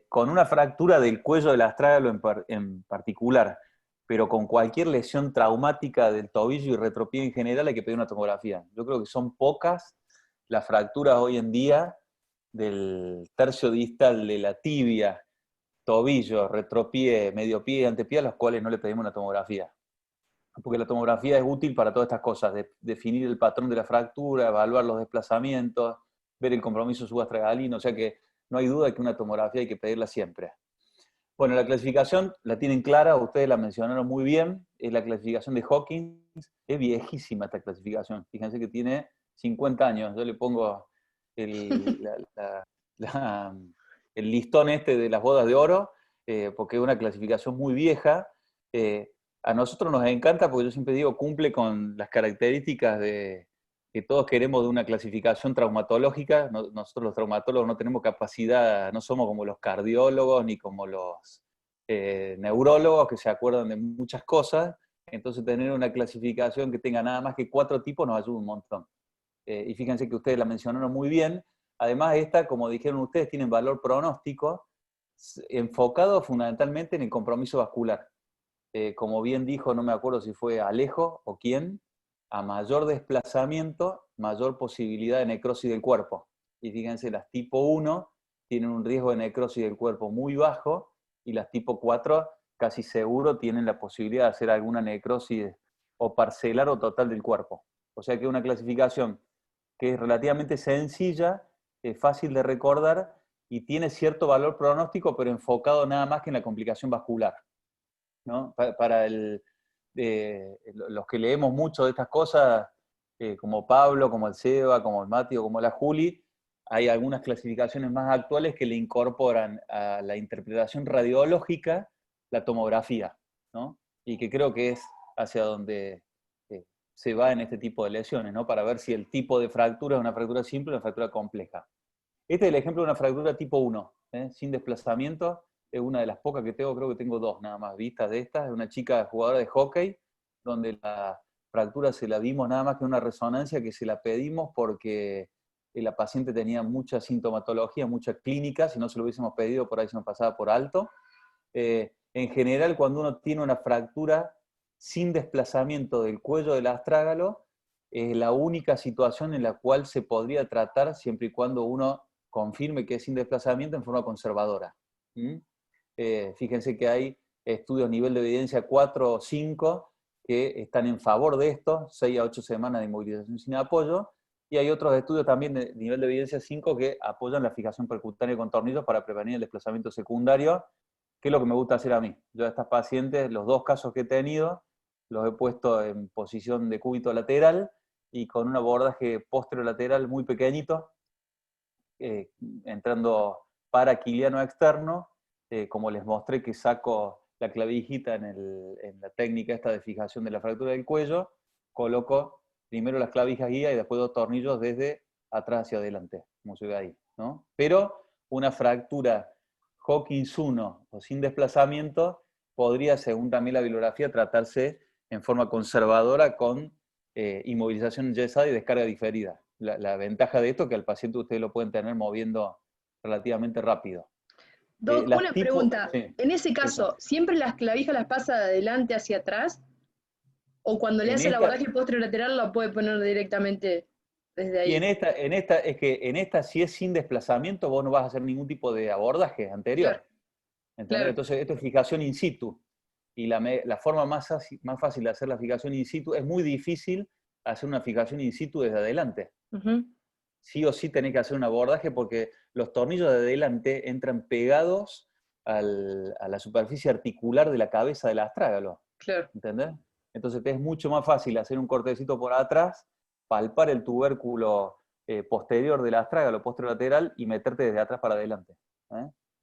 con una fractura del cuello del astrágalo en particular, pero con cualquier lesión traumática del tobillo y retropie en general, hay que pedir una tomografía. Yo creo que son pocas las fracturas hoy en día del tercio distal de la tibia, tobillo, retropie, medio pie y antepié, a los cuales no le pedimos una tomografía. Porque la tomografía es útil para todas estas cosas, definir el patrón de la fractura, evaluar los desplazamientos, ver el compromiso subastragalino, o sea que no hay duda que una tomografía hay que pedirla siempre. Bueno, la clasificación la tienen clara, ustedes la mencionaron muy bien, es la clasificación de Hawkins, es viejísima esta clasificación, fíjense que tiene 50 años, yo le pongo el listón este de las bodas de oro, porque es una clasificación muy vieja. A nosotros nos encanta, porque yo siempre digo, cumple con las características que todos queremos de una clasificación traumatológica. Nosotros los traumatólogos no tenemos capacidad, no somos como los cardiólogos ni como los neurólogos que se acuerdan de muchas cosas. Entonces tener una clasificación que tenga nada más que 4 tipos nos ayuda un montón. Y fíjense que ustedes la mencionaron muy bien. Además, esta, como dijeron ustedes, tiene valor pronóstico, enfocado fundamentalmente en el compromiso vascular. Como bien dijo, no me acuerdo si fue Alejo o quién, a mayor desplazamiento, mayor posibilidad de necrosis del cuerpo. Y fíjense, las tipo 1 tienen un riesgo de necrosis del cuerpo muy bajo, y las tipo 4 casi seguro tienen la posibilidad de hacer alguna necrosis o parcelar o total del cuerpo. O sea que es una clasificación que es relativamente sencilla, fácil de recordar, y tiene cierto valor pronóstico, pero enfocado nada más que en la complicación vascular, ¿no? Para los que leemos mucho de estas cosas, como Pablo, como el Seba, como el Mati o como la Juli, hay algunas clasificaciones más actuales que le incorporan a la interpretación radiológica la tomografía, ¿no? Y que creo que es hacia donde se va en este tipo de lesiones, ¿no? Para ver si el tipo de fractura es una fractura simple o una fractura compleja. Este es el ejemplo de una fractura tipo 1, sin desplazamiento. Es una de las pocas que tengo, creo que tengo 2 nada más vistas de estas. Es una chica jugadora de hockey, donde la fractura se la vimos nada más que una resonancia, que se la pedimos porque la paciente tenía mucha sintomatología, mucha clínica. Si no se lo hubiésemos pedido, por ahí se nos pasaba por alto. En general, cuando uno tiene una fractura sin desplazamiento del cuello del astrágalo, es la única situación en la cual se podría tratar siempre y cuando uno confirme que es sin desplazamiento en forma conservadora. Fíjense que hay estudios nivel de evidencia 4 o 5 que están en favor de esto, 6 a 8 semanas de inmovilización sin apoyo, y hay otros estudios también de nivel de evidencia 5 que apoyan la fijación percutánea con tornillos para prevenir el desplazamiento secundario, que es lo que me gusta hacer a mí. Yo a estas pacientes, los 2 casos que he tenido, los he puesto en posición de cúbito lateral y con un abordaje posterolateral muy pequeñito, entrando paraquiliano externo, como les mostré que saco la clavijita en la técnica esta de fijación de la fractura del cuello, coloco primero las clavijas guía y después 2 tornillos desde atrás hacia adelante, como se ve ahí, ¿no? Pero una fractura Hawkins 1 o sin desplazamiento podría, según también la bibliografía, tratarse en forma conservadora con inmovilización enyesada y descarga diferida. La ventaja de esto es que al paciente ustedes lo pueden tener moviendo relativamente rápido. Doc, una pregunta. Sí, en ese caso, ¿siempre las clavijas las pasa de adelante hacia atrás? ¿O cuando le hace el abordaje posterolateral lo puede poner directamente desde ahí? Y en esta, si es sin desplazamiento, vos no vas a hacer ningún tipo de abordaje anterior. Claro. ¿Entendés? Claro. Entonces, esto es fijación in situ. Y la forma más fácil de hacer la fijación in situ, es muy difícil hacer una fijación in situ desde adelante. Sí o sí tenés que hacer un abordaje porque los tornillos de adelante entran pegados a la superficie articular de la cabeza del astrágalo. Claro. ¿Entendés? Entonces te es mucho más fácil hacer un cortecito por atrás, palpar el tubérculo posterior del astrágalo posterolateral y meterte desde atrás para adelante.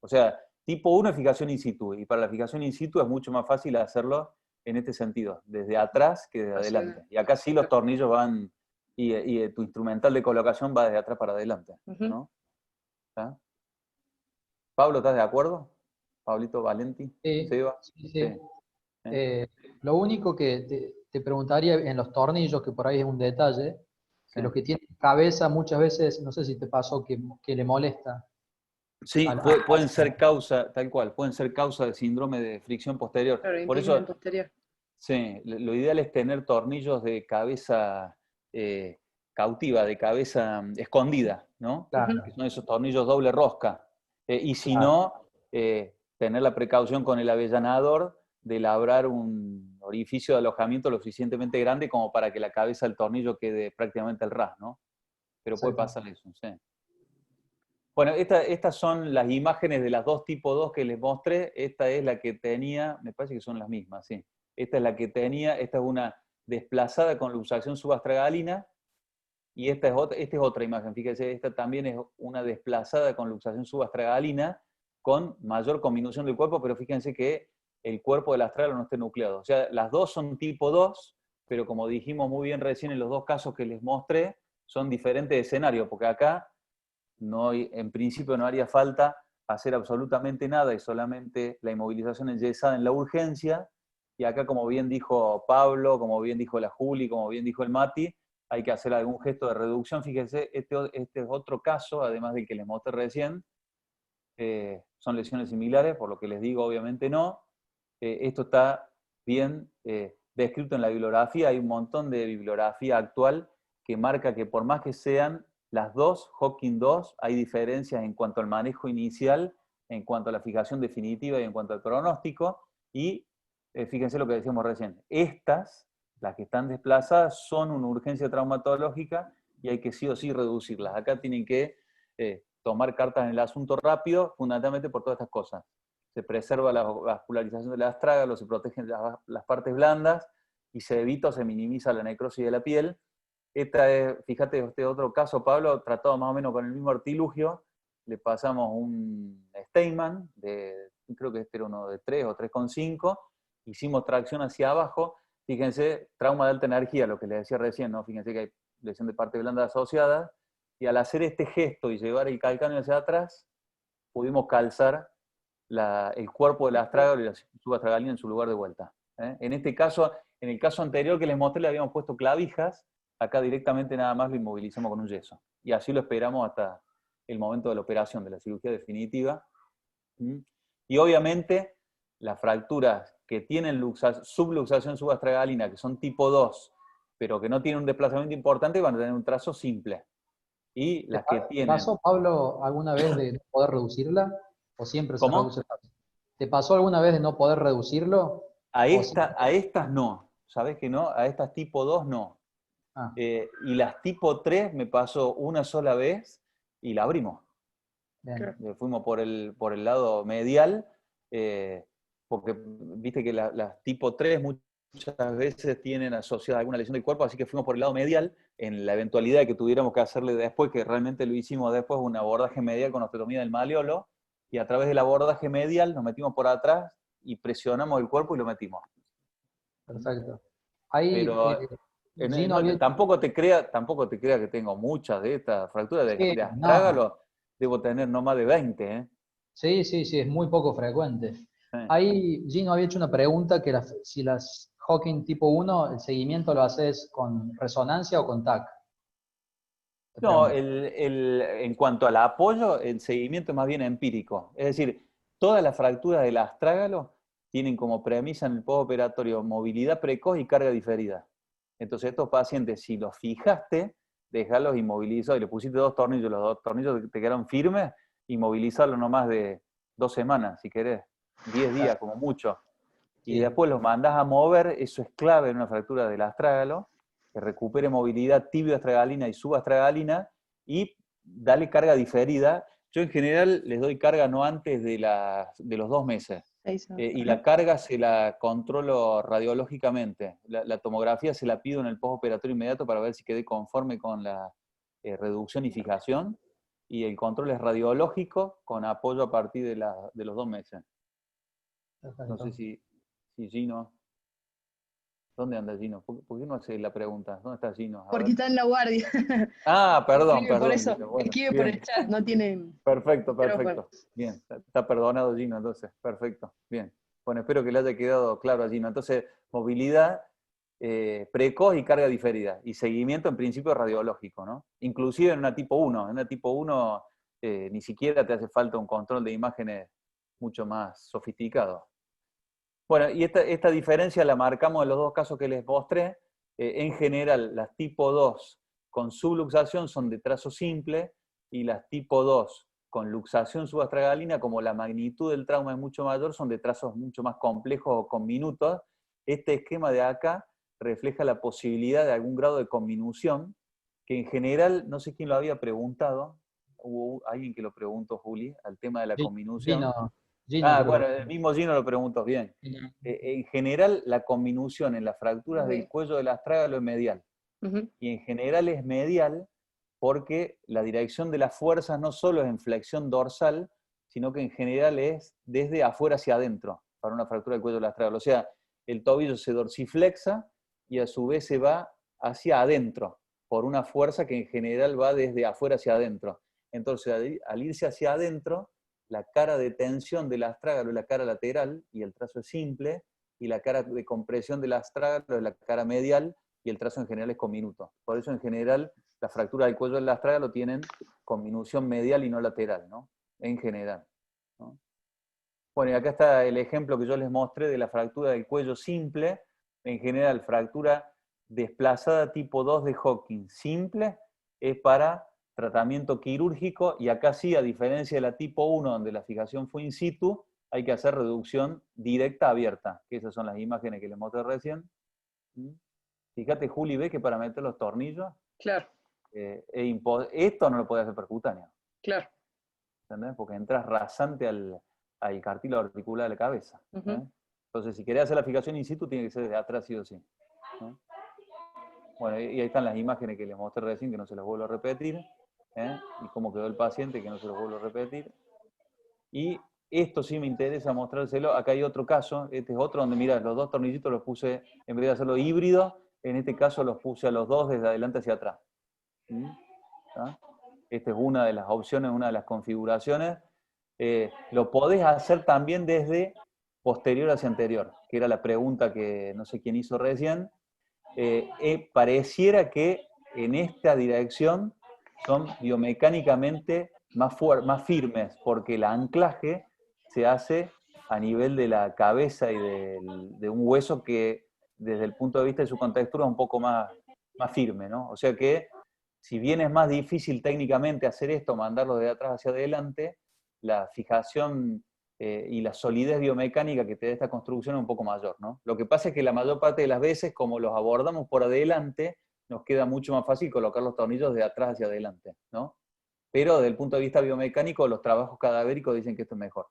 O sea, tipo 1 es fijación in situ, y para la fijación in situ es mucho más fácil hacerlo en este sentido, desde atrás que desde adelante. Y acá sí los tornillos van, y tu instrumental de colocación va desde atrás para adelante, ¿no? ¿Ah? Pablo, ¿estás de acuerdo? Pablito Valenti, Seba. Sí. Lo único que te preguntaría en los tornillos, que por ahí es un detalle, que los que tienen cabeza muchas veces, no sé si te pasó que le molesta. Sí, pueden ser causa, tal cual, pueden ser causa de síndrome de fricción posterior. Claro, por eso, posterior. Sí, lo ideal es tener tornillos de cabeza cautiva, de cabeza escondida, ¿no? Claro. Que son esos tornillos doble rosca. Y si no, tener la precaución con el avellanador de labrar un orificio de alojamiento lo suficientemente grande como para que la cabeza del tornillo quede prácticamente al ras, ¿no? Pero puede pasar eso, sí. Bueno, estas son las imágenes de las 2 tipo 2 que les mostré. Esta es la que tenía, me parece que son las mismas, sí. Esta es la que tenía, esta es una desplazada con luxación subastragalina, y esta es otra imagen, fíjense, esta también es una desplazada con luxación subastragalina, con mayor combinación del cuerpo, pero fíjense que el cuerpo del astragalo no esté nucleado. O sea, las 2 son tipo 2, pero como dijimos muy bien recién en los 2 casos que les mostré, son diferentes escenarios, porque acá en principio no haría falta hacer absolutamente nada y solamente la inmovilización enyesada en la urgencia. Y acá, como bien dijo Pablo, como bien dijo la Juli, como bien dijo el Mati, hay que hacer algún gesto de reducción. Fíjense, este es otro caso, además del que les mostré recién. Son lesiones similares, por lo que les digo, obviamente no. Esto está bien descrito en la bibliografía. Hay un montón de bibliografía actual que marca que por más que sean las 2, Hawkins 2, hay diferencias en cuanto al manejo inicial, en cuanto a la fijación definitiva y en cuanto al pronóstico. Y fíjense lo que decíamos recién. Estas, las que están desplazadas, son una urgencia traumatológica y hay que sí o sí reducirlas. Acá tienen que tomar cartas en el asunto rápido, fundamentalmente por todas estas cosas. Se preserva la vascularización del astrágalo, se protegen las partes blandas y se evita o se minimiza la necrosis de la piel. Esta es, fíjate, este otro caso, Pablo, tratado más o menos con el mismo artilugio. Le pasamos un Steinman, creo que este era uno de 3 o 3,5, hicimos tracción hacia abajo. Fíjense, trauma de alta energía, lo que les decía recién, ¿no? Fíjense que hay lesión de parte blanda asociada, y al hacer este gesto y llevar el calcáneo hacia atrás, pudimos calzar el cuerpo del astrágalo y la subastragalina en su lugar de vuelta. En este caso, en el caso anterior que les mostré, le habíamos puesto clavijas. Acá directamente nada más lo inmovilizamos con un yeso. Y así lo esperamos hasta el momento de la operación, de la cirugía definitiva. Y obviamente, las fracturas que tienen subluxación subastragalina, que son tipo 2, pero que no tienen un desplazamiento importante, van a tener un trazo simple. Y las que tienen... ¿Te pasó, Pablo, alguna vez de no poder reducirla? ¿O siempre se ¿Cómo? reduce fácil? ¿Te pasó alguna vez de no poder reducirlo? A estas no. ¿Sabés que no? A estas tipo 2 no. Ah, y las tipo 3 me pasó una sola vez y la abrimos. bien. Fuimos por el lado medial, porque viste que las tipo 3 muchas veces tienen asociada alguna lesión del cuerpo, así que fuimos por el lado medial, en la eventualidad de que tuviéramos que hacerle después, que realmente lo hicimos después, un abordaje medial con osteotomía del malleolo, y a través del abordaje medial nos metimos por atrás y presionamos el cuerpo y lo metimos. Perfecto. Ahí, Pero Gino había... tampoco te crea que tengo muchas de estas fracturas Sí, de no, astrágalo, debo tener no más de 20, ¿eh? sí, sí, sí, es muy poco frecuente. Sí. Ahí Gino había hecho una pregunta que si las Hawking tipo 1, el seguimiento lo haces con resonancia o con TAC. Te No, pregunto. en cuanto al apoyo, el seguimiento es más bien empírico. Es decir, todas las fracturas del astrágalo tienen como premisa en el postoperatorio movilidad precoz y carga diferida. Entonces, estos pacientes, si los fijaste, dejarlos inmovilizados y le pusiste 2 tornillos, los 2 tornillos te quedaron firmes, inmovilizarlos no más de 2 semanas, si querés, 10 días como mucho. Y Sí, después los mandás a mover, eso es clave en una fractura del astrágalo, que recupere movilidad tibio-astragalina y subastragalina, y dale carga diferida. Yo en general les doy carga no antes de los 2 meses. Y la carga se la controlo radiológicamente. La tomografía se la pido en el postoperatorio inmediato para ver si quedé conforme con la reducción y fijación. Y el control es radiológico con apoyo a partir de los 2 meses. No perfecto. sé si Gino... ¿Dónde anda Gino? ¿Por qué no hace la pregunta? ¿Dónde está Gino? A Porque ver. está en la guardia. Ah, perdón, Escribe por perdón, eso, Gino. Bueno, escribe por bien. el chat, no tiene Perfecto, micrófono. perfecto. Bien, está perdonado Gino, entonces. Perfecto, bien. Bueno, espero que le haya quedado claro a Gino. Entonces, movilidad precoz y carga diferida. Y seguimiento en principio radiológico, ¿no? Inclusive en una tipo 1. En una tipo 1 ni siquiera te hace falta un control de imágenes mucho más sofisticado. Bueno, y esta diferencia la marcamos en los 2 casos que les mostré. En general, las tipo 2 con subluxación son de trazo simple, y las tipo 2 con luxación subastragalina, como la magnitud del trauma es mucho mayor, son de trazos mucho más complejos o con minutos. Este esquema de acá refleja la posibilidad de algún grado de conminución, que en general, no sé quién lo había preguntado, hubo alguien que lo preguntó, Juli, al tema de la conminución. Gino Ah, creo bueno, que... el mismo Gino lo preguntó, bien. En general, la conminución en las fracturas del cuello del astrágalo es medial. Ujú. Y en general es medial porque la dirección de las fuerzas no solo es en flexión dorsal, sino que en general es desde afuera hacia adentro, para una fractura del cuello del astrágalo. O sea, el tobillo se dorsiflexa y a su vez se va hacia adentro, por una fuerza que en general va desde afuera hacia adentro. Entonces, al irse hacia adentro, la cara de tensión del astrágalo es la cara lateral, y el trazo es simple, y la cara de compresión del astrágalo es la cara medial, y el trazo en general es conminuto. Por eso en general las fracturas del cuello del astrágalo tienen conminución medial y no lateral, ¿no? En general, ¿no? Bueno, y acá está el ejemplo que yo les mostré de la fractura del cuello simple. En general, fractura desplazada tipo 2 de Hawking simple es para tratamiento quirúrgico, y acá sí, a diferencia de la tipo 1, donde la fijación fue in situ, hay que hacer reducción directa abierta, que esas son las imágenes que les mostré recién. Fíjate, Juli, ve que para meter los tornillos, Claro, esto no lo puede hacer percutáneo, claro. ¿entendés? Porque entras rasante al cartílago articular de la cabeza. Ujú. Entonces, si querés hacer la fijación in situ, tiene que ser de atrás sí o sí. Bueno, y ahí están las imágenes que les mostré recién, que no se las vuelvo a repetir, y cómo quedó el paciente, que no se los vuelvo a repetir. Y esto sí me interesa mostrárselo. Acá hay otro caso, este es otro donde, mirá, los 2 tornillitos los puse, en vez de hacerlo híbrido, en este caso los puse a los 2 desde adelante hacia atrás. ¿Está? Esta es una de las opciones, una de las configuraciones. Lo podés hacer también desde posterior hacia anterior, que era la pregunta que no sé quién hizo recién. Pareciera que en esta dirección son biomecánicamente más firmes, porque el anclaje se hace a nivel de la cabeza y de un hueso que desde el punto de vista de su contextura es un poco más firme, ¿no? O sea que, si bien es más difícil técnicamente hacer esto, mandarlo de atrás hacia adelante, la fijación y la solidez biomecánica que te da esta construcción es un poco mayor, ¿no? Lo que pasa es que la mayor parte de las veces, como los abordamos por adelante, nos queda mucho más fácil colocar los tornillos de atrás hacia adelante, ¿no? Pero desde el punto de vista biomecánico, los trabajos cadavéricos dicen que esto es mejor.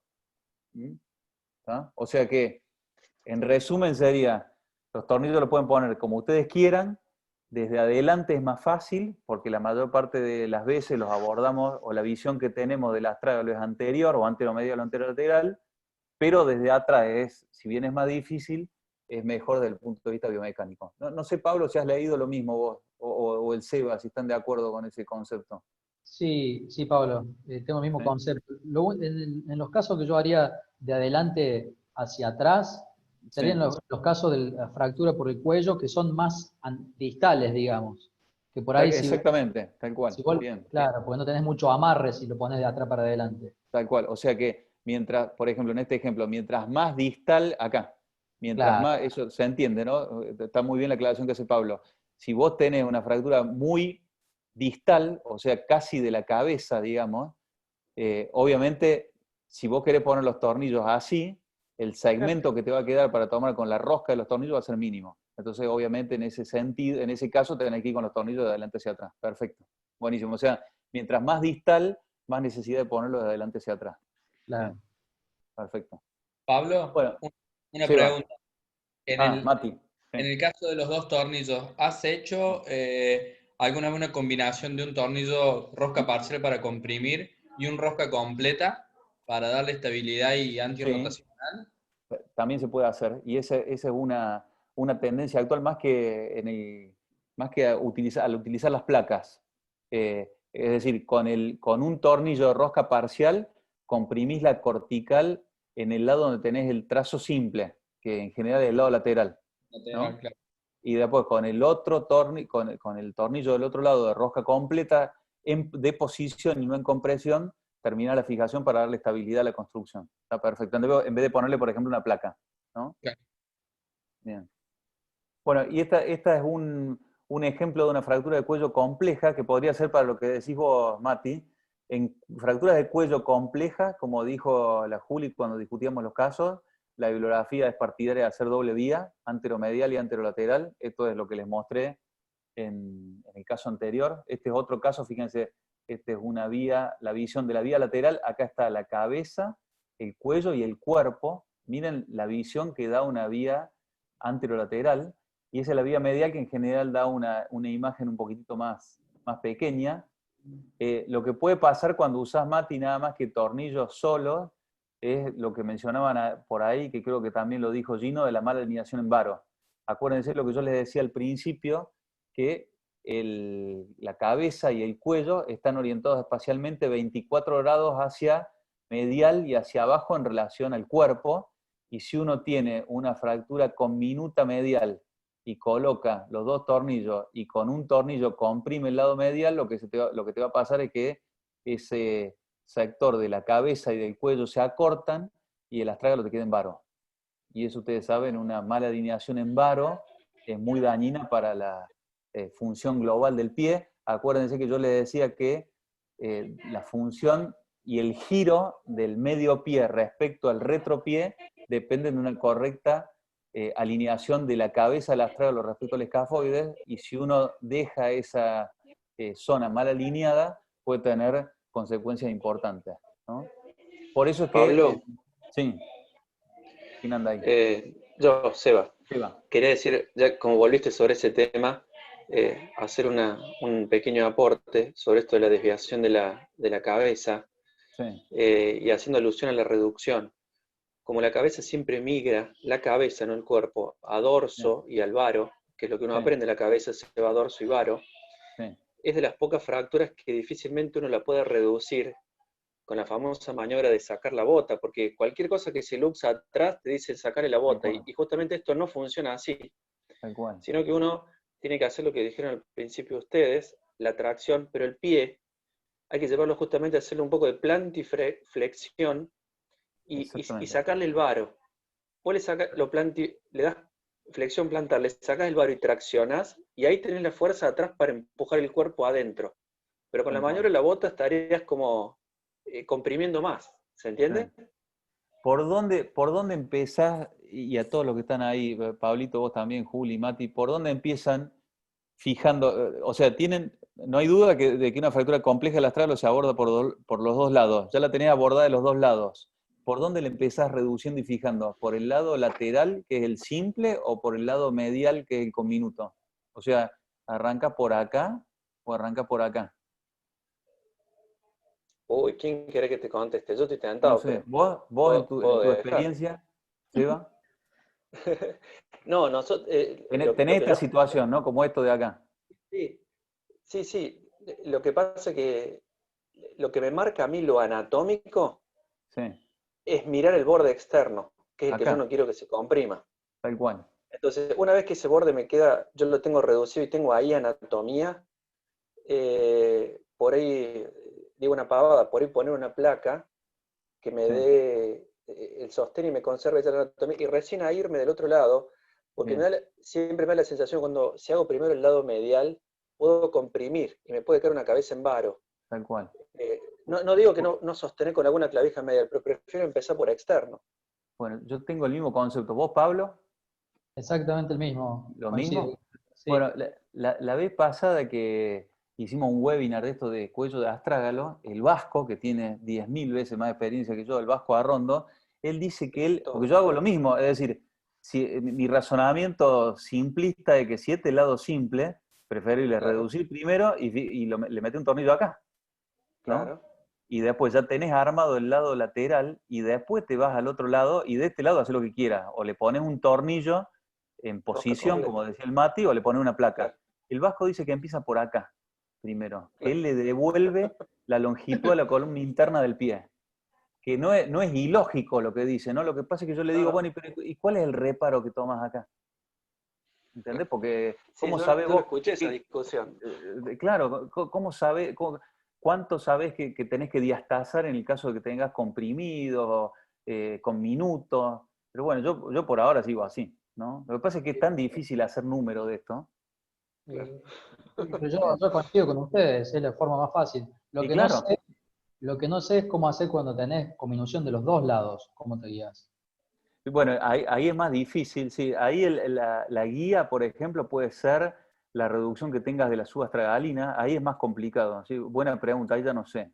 ¿Está? O sea que, en resumen sería, los tornillos los pueden poner como ustedes quieran, desde adelante es más fácil, porque la mayor parte de las veces los abordamos, o la visión que tenemos del astrágalo es anterior, o anteromedial o anterolateral, pero desde atrás es, si bien es más difícil, es mejor desde el punto de vista biomecánico. No sé, Pablo, si has leído lo mismo vos, o el Seba, si están de acuerdo con ese concepto. Sí, sí, Pablo, tengo el mismo ¿Sí? concepto. En los casos que yo haría de adelante hacia atrás, serían Sí. los casos de la fractura por el cuello que son más distales, digamos. Que por ahí Exactamente, tal cual. si vos- Bien. claro, porque no tenés mucho amarre si lo pones de atrás para adelante. Tal cual. O sea que mientras, por ejemplo, en este ejemplo, mientras más distal, acá, mientras Claro, más, eso se entiende, ¿no? Está muy bien la aclaración que hace Pablo. Si vos tenés una fractura muy distal, o sea, casi de la cabeza, digamos, obviamente, si vos querés poner los tornillos así, el segmento que te va a quedar para tomar con la rosca de los tornillos va a ser mínimo. Entonces, obviamente, en ese sentido, en ese caso, tenés que ir con los tornillos de adelante hacia atrás. Perfecto. Buenísimo. O sea, mientras más distal, más necesidad de ponerlos de adelante hacia atrás. claro. Bien. Perfecto. Pablo, Bueno, una Seba. pregunta. En Mati. en Sí. el caso de los dos tornillos, ¿has hecho alguna vez una combinación de un tornillo rosca parcial para comprimir y un rosca completa para darle estabilidad y Sí, antirrotacional? también se puede hacer. Y esa es una tendencia actual más que al utilizar las placas. Es decir, con un tornillo de rosca parcial, comprimís la cortical en el lado donde tenés el trazo simple, que en general es el lado lateral, Lateral, ¿no? claro. Y después con el otro con el tornillo del otro lado de rosca completa, de posición y no en compresión, termina la fijación para darle estabilidad a la construcción. Está perfecto. En vez de ponerle, por ejemplo, una placa, ¿no? Claro. Bien. Bueno, y esta es un ejemplo de una fractura de cuello compleja que podría ser para lo que decís vos, Mati. En fracturas de cuello compleja, como dijo la Juli cuando discutíamos los casos, la bibliografía es partidaria de hacer doble vía, anteromedial y anterolateral. Esto es lo que les mostré en el caso anterior. Este es otro caso, fíjense, esta es una vía, la visión de la vía lateral. Acá está la cabeza, el cuello y el cuerpo. Miren la visión que da una vía anterolateral, y esa es la vía medial que en general da una imagen un poquitito más pequeña. Lo que puede pasar cuando usás, Mati, nada más que tornillos solos, es lo que mencionaban por ahí, que creo que también lo dijo Gino, de la mala alineación en varo. Acuérdense lo que yo les decía al principio, que la cabeza y el cuello están orientados espacialmente 24 grados hacia medial y hacia abajo en relación al cuerpo, y si uno tiene una fractura con minuta medial y coloca los dos tornillos y con un tornillo comprime el lado medial, lo que te va a pasar es que ese sector de la cabeza y del cuello se acortan y el astrágalo te queda en varo. Y eso ustedes saben, una mala alineación en varo es muy dañina para la función global del pie. Acuérdense que yo les decía que la función y el giro del medio pie respecto al retropié dependen de una correcta alineación de la cabeza del astrágalo respecto al escafoides, y si uno deja esa zona mal alineada, puede tener consecuencias importantes, ¿no? Por eso es que... Pablo, sí, ¿quién anda ahí? yo, Seba, Seba. quería decir, ya como volviste sobre ese tema, hacer un pequeño aporte sobre esto de la desviación de la cabeza, Sí. y haciendo alusión a la reducción. Como la cabeza siempre migra, la cabeza, no el cuerpo, a dorso y al varo, que es lo que uno Sí. aprende, la cabeza se va a dorso y varo, Sí. es de las pocas fracturas que difícilmente uno la puede reducir con la famosa maniobra de sacar la bota, porque cualquier cosa que se luxa atrás te dice sacarle la bota, y justamente esto no funciona así, Tal cual. sino que uno tiene que hacer lo que dijeron al principio ustedes, la tracción, pero el pie hay que llevarlo justamente a hacerle un poco de plantiflexión y sacarle el varo. Vos le das flexión plantar, le sacas el varo y traccionas, y ahí tenés la fuerza atrás para empujar el cuerpo adentro. Pero con la maniobra de la bota estarías como comprimiendo más, ¿se entiende? Sí. ¿Por dónde empezás, y a todos los que están ahí, Pablito, vos también, Juli, Mati, por dónde empiezan fijando, o sea, no hay duda de que una fractura compleja del astrágalo se aborda por los dos lados. Ya la tenés abordada de los dos lados. ¿Por dónde le empezás reduciendo y fijando? ¿Por el lado lateral, que es el simple, o por el lado medial, que es el conminuto? O sea, ¿arranca por acá o arranca por acá? Uy, ¿quién quiere que te conteste? Yo estoy tentado. No sé, vos en tu experiencia, Seba. No, nosotros... Tenés esta situación, ¿no? Como esto de acá. Sí. Lo que pasa es que lo que me marca a mí lo anatómico es mirar el borde externo, que es el que yo no quiero que se comprima. Tal cual. Entonces, una vez que ese borde me queda, yo lo tengo reducido y tengo ahí anatomía, por ahí, digo una pavada, por ahí poner una placa que me dé el sostén y me conserve esa anatomía, y recién a irme del otro lado, porque siempre me da la sensación cuando, si hago primero el lado medial, puedo comprimir y me puede quedar una cabeza en varo. Tal cual. No digo que no sostener con alguna clavija medial, pero prefiero empezar por externo. Bueno, yo tengo el mismo concepto. ¿Vos, Pablo? Exactamente el mismo. ¿Lo coincido. mismo? Sí. Bueno, la vez pasada que hicimos un webinar de esto de cuello de astrágalo, el Vasco, que tiene 10.000 veces más experiencia que yo, el Vasco Arrondo, él dice que porque yo hago lo mismo, es decir, mi razonamiento simplista de que si este lado simple, preferible reducir primero y le mete un tornillo acá, ¿no? Claro. Y después ya tenés armado el lado lateral y después te vas al otro lado y de este lado haces lo que quieras, o le pones un tornillo en posición, como decía el Mati, o le pones una placa. Claro. El Vasco dice que empieza por acá, primero. Claro. Él le devuelve la longitud a la columna interna del pie. Que no es ilógico lo que dice, ¿no? Lo que pasa es que yo le digo, bueno, ¿y cuál es el reparo que tomas acá? ¿Entendés? Porque, ¿cómo sabés vos? Yo escuché esa discusión. Claro, ¿cómo sabés? ¿Cuánto sabés que tenés que diastazar en el caso de que tengas comprimidos, con minutos? Pero bueno, yo por ahora sigo así, ¿no? Lo que pasa es que es tan difícil hacer número de esto. Claro. Pero yo coincido con ustedes, es la forma más fácil. Lo que no sé es cómo hacer cuando tenés combinación de los dos lados, cómo te guías. Bueno, ahí es más difícil, sí. Ahí la guía, por ejemplo, puede ser la reducción que tengas de la subastragalina. Ahí es más complicado, ¿sí? Buena pregunta, ahí ya no sé.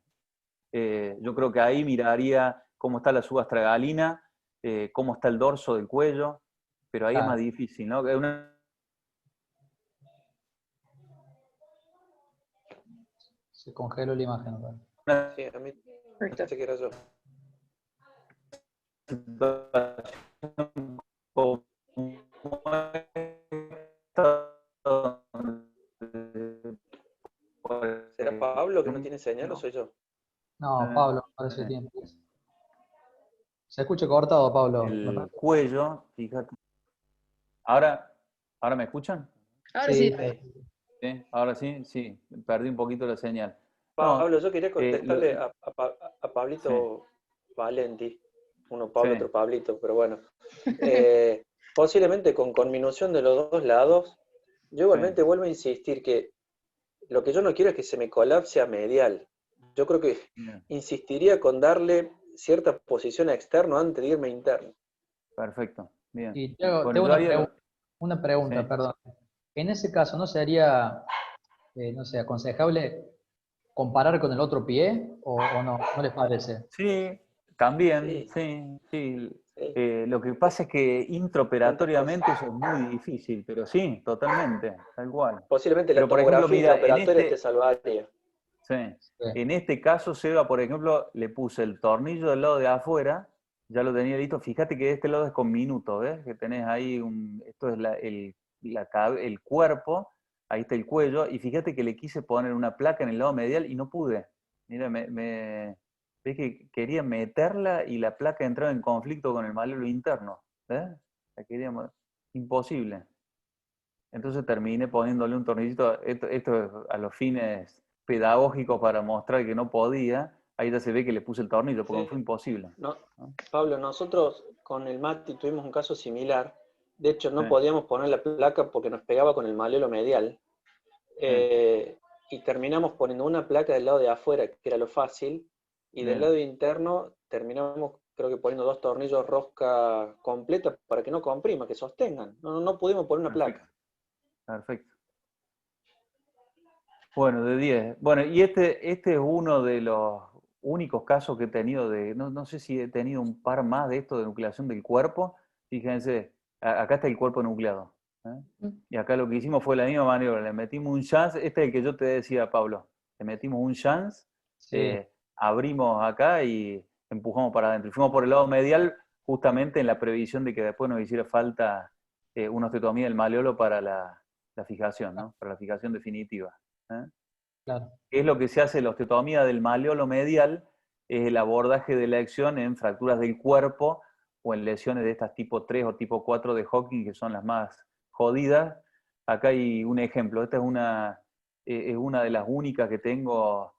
Yo creo que ahí miraría cómo está la subastragalina, cómo está el dorso del cuello, pero ahí es más difícil, ¿no? Se congeló la imagen. ¿No? Sí, a mí pensé que era yo. ¿Será Pablo que no tiene señal o soy yo? No, Pablo, parece tiempo. Se escucha cortado, Pablo. El cuello, fíjate. ¿Ahora me escuchan? Ahora sí. ¿Sí? Ahora sí, perdí un poquito la señal. Pablo, yo quería contestarle a Pablito Valenti, uno Pablo, otro Pablito, pero bueno. Posiblemente con conminución de los dos lados, yo igualmente vuelvo a insistir que lo que yo no quiero es que se me colapse a medial. Yo creo que insistiría con darle cierta posición a externo antes de irme a interno. Perfecto, bien. Y tengo una pregunta, perdón. En ese caso, ¿no sería, no sé, aconsejable comparar con el otro pie o no? ¿No les parece? Sí, también, sí. Lo que pasa es que intraoperatoriamente eso es muy difícil, pero sí, totalmente, tal cual. Posiblemente pero la tomografía intraoperatoria te Sí. salvaría. En este caso, Seba, por ejemplo, le puse el tornillo del lado de afuera, ya lo tenía listo. Fíjate que de este lado es con minuto, ¿ves? Que tenés ahí esto es el cuerpo, ahí está el cuello, y fíjate que le quise poner una placa en el lado medial y no pude. Mira, ves que quería meterla y la placa entraba en conflicto con el malelo interno, ¿ves? La queríamos, imposible. Entonces terminé poniéndole un tornillito, esto es a los fines pedagógicos para mostrar que no podía, ahí ya se ve que le puse el tornillo, porque fue imposible. No, Pablo, nosotros con el Mati tuvimos un caso similar, de hecho no podíamos poner la placa porque nos pegaba con el malelo medial, y terminamos poniendo una placa del lado de afuera, que era lo fácil, y del lado interno terminamos, creo que poniendo 2 tornillos rosca completa para que no comprima, que sostengan. No pudimos poner una placa. Perfecto. Bueno, de 10. Bueno, y este es uno de los únicos casos que he tenido no sé si he tenido un par más de esto de nucleación del cuerpo. Fíjense, acá está el cuerpo nucleado. Y acá lo que hicimos fue la misma maniobra, le metimos un shunt, este es el que yo te decía, Pablo, le metimos un shunt, Sí. abrimos acá y empujamos para adentro. Y fuimos por el lado medial justamente en la previsión de que después nos hiciera falta una osteotomía del maleolo para la fijación, ¿no? Para la fijación definitiva. Claro. ¿Qué es lo que se hace? La osteotomía del maleolo medial es el abordaje de la elección en fracturas del cuerpo o en lesiones de estas tipo 3 o tipo 4 de Hocking, que son las más jodidas. Acá hay un ejemplo. Esta es una de las únicas que tengo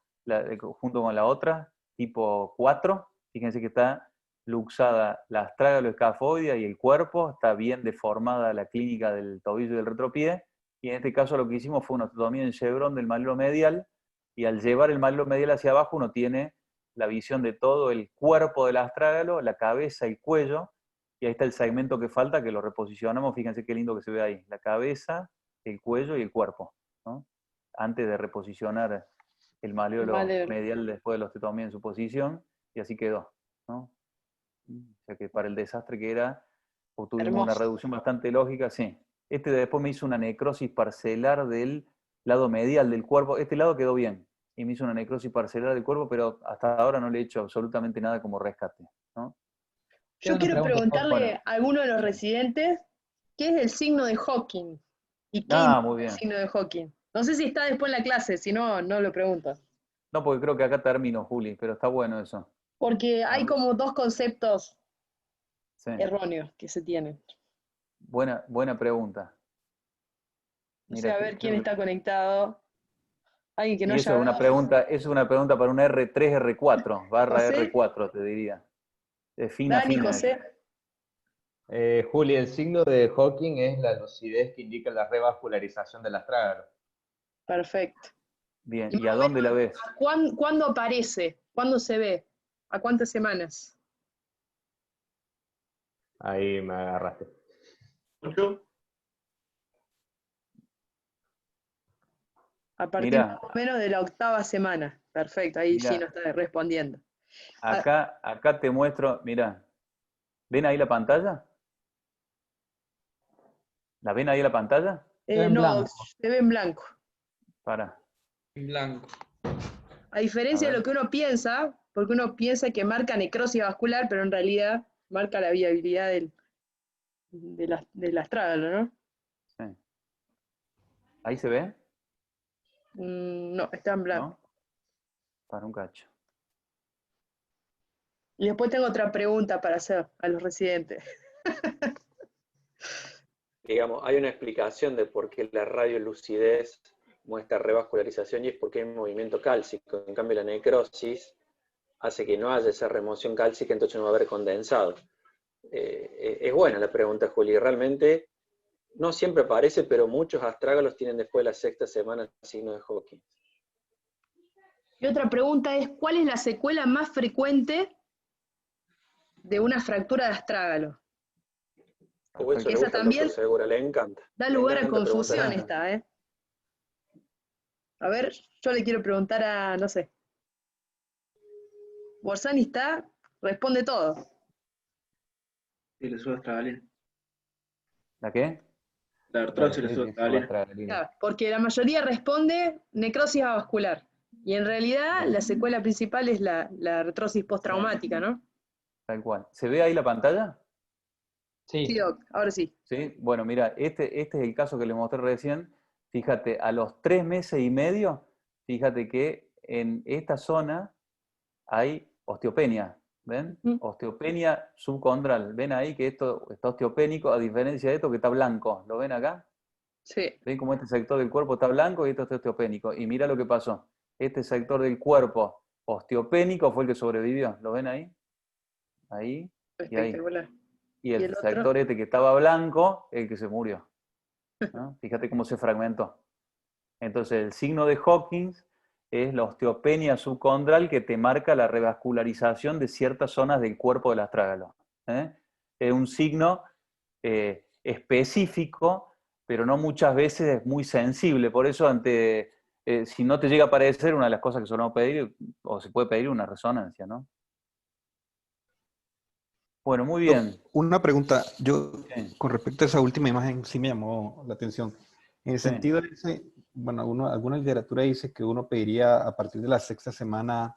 junto con la otra, tipo 4. Fíjense que está luxada la astragaloescafoidea y el cuerpo, está bien deformada la clínica del tobillo y del retropié. Y en este caso lo que hicimos fue una osteotomía en chevron del maleo medial, y al llevar el maleo medial hacia abajo uno tiene la visión de todo el cuerpo del astrágalo, la cabeza, el cuello, y ahí está el segmento que falta, que lo reposicionamos, fíjense qué lindo que se ve ahí, la cabeza, el cuello y el cuerpo, ¿no? Antes de reposicionar el maleolo medial después de la osteotomía en su posición, y así quedó, ¿no? O sea que para el desastre que era, obtuvimos una reducción bastante lógica, sí. Este después me hizo una necrosis parcelar del lado medial del cuerpo. Este lado quedó bien. Y me hizo una necrosis parcelar del cuerpo, pero hasta ahora no le he hecho absolutamente nada como rescate, ¿no? Yo quiero preguntarle a alguno de los residentes qué es el signo de Hocking y qué es muy bien. el signo de Hocking. No sé si está después en la clase, si no, no lo pregunto. No, porque creo que acá termino, Juli, pero está bueno eso. Porque hay como dos conceptos erróneos que se tienen. Buena pregunta. No sé, a ver quién está conectado. Alguien que no y eso es una pregunta para un R3, R4, barra R4, te diría. Fina. José. Juli, el signo de Hocking es la lucidez que indica la revascularización del astrágalo. Perfecto. Bien, ¿y a dónde la ves? ¿Cuándo aparece? ¿Cuándo se ve? ¿A cuántas semanas? Ahí me agarraste. A partir más o menos de la 8ª semana. Perfecto, ahí sí nos está respondiendo. Acá te muestro, mirá. ¿Ven ahí la pantalla? ¿La ven ahí la pantalla? No, se ve en blanco. Para. En blanco. A diferencia de lo que uno piensa, porque uno piensa que marca necrosis vascular, pero en realidad marca la viabilidad del astrágalo, ¿no? Sí. ¿Ahí se ve? No, está en blanco. ¿No? Para un cacho. Y después tengo otra pregunta para hacer a los residentes. Digamos, hay una explicación de por qué la radiolucidez muestra revascularización y es porque hay movimiento cálcico. En cambio, la necrosis hace que no haya esa remoción cálcica, entonces no va a haber condensado. Es buena la pregunta, Juli. Realmente no siempre aparece, pero muchos astrágalos tienen después de la 6ª semana signo de Hocking. Y otra pregunta es, ¿cuál es la secuela más frecuente de una fractura de astrágalo? Eso esa también seguro, le encanta. Da lugar a confusión esta, ¿eh? A ver, yo le quiero preguntar a, no sé. Borsani está, responde todo. Sí, le sube astragalina. ¿La qué? La artrosis le sube astragalina. Claro, porque la mayoría responde necrosis avascular. Y en realidad la secuela principal es la artrosis postraumática, ¿no? Tal cual. ¿Se ve ahí la pantalla? Sí, Doc, ahora sí. Sí, bueno, mira, este es el caso que le mostré recién. Fíjate, a los 3 meses y medio, fíjate que en esta zona hay osteopenia, ¿ven? Osteopenia subcondral. ¿Ven ahí que esto está osteopénico, a diferencia de esto que está blanco? ¿Lo ven acá? Sí. ¿Ven cómo este sector del cuerpo está blanco y esto está osteopénico? Y mira lo que pasó. Este sector del cuerpo osteopénico fue el que sobrevivió. ¿Lo ven ahí? Ahí y ahí. Y el sector este que estaba blanco, el que se murió, ¿no? Fíjate cómo se fragmentó. Entonces, el signo de Hocking es la osteopenia subcondral que te marca la revascularización de ciertas zonas del cuerpo del astrágalo. Es un signo específico, pero no muchas veces es muy sensible. Por eso, ante si no te llega a aparecer, una de las cosas que solemos pedir, o se puede pedir una resonancia, ¿no? Bueno, muy bien. Una pregunta, yo Sí. con respecto a esa última imagen sí me llamó la atención. En el Sí. sentido de ese, bueno, alguna literatura dice que uno pediría a partir de la 6ª semana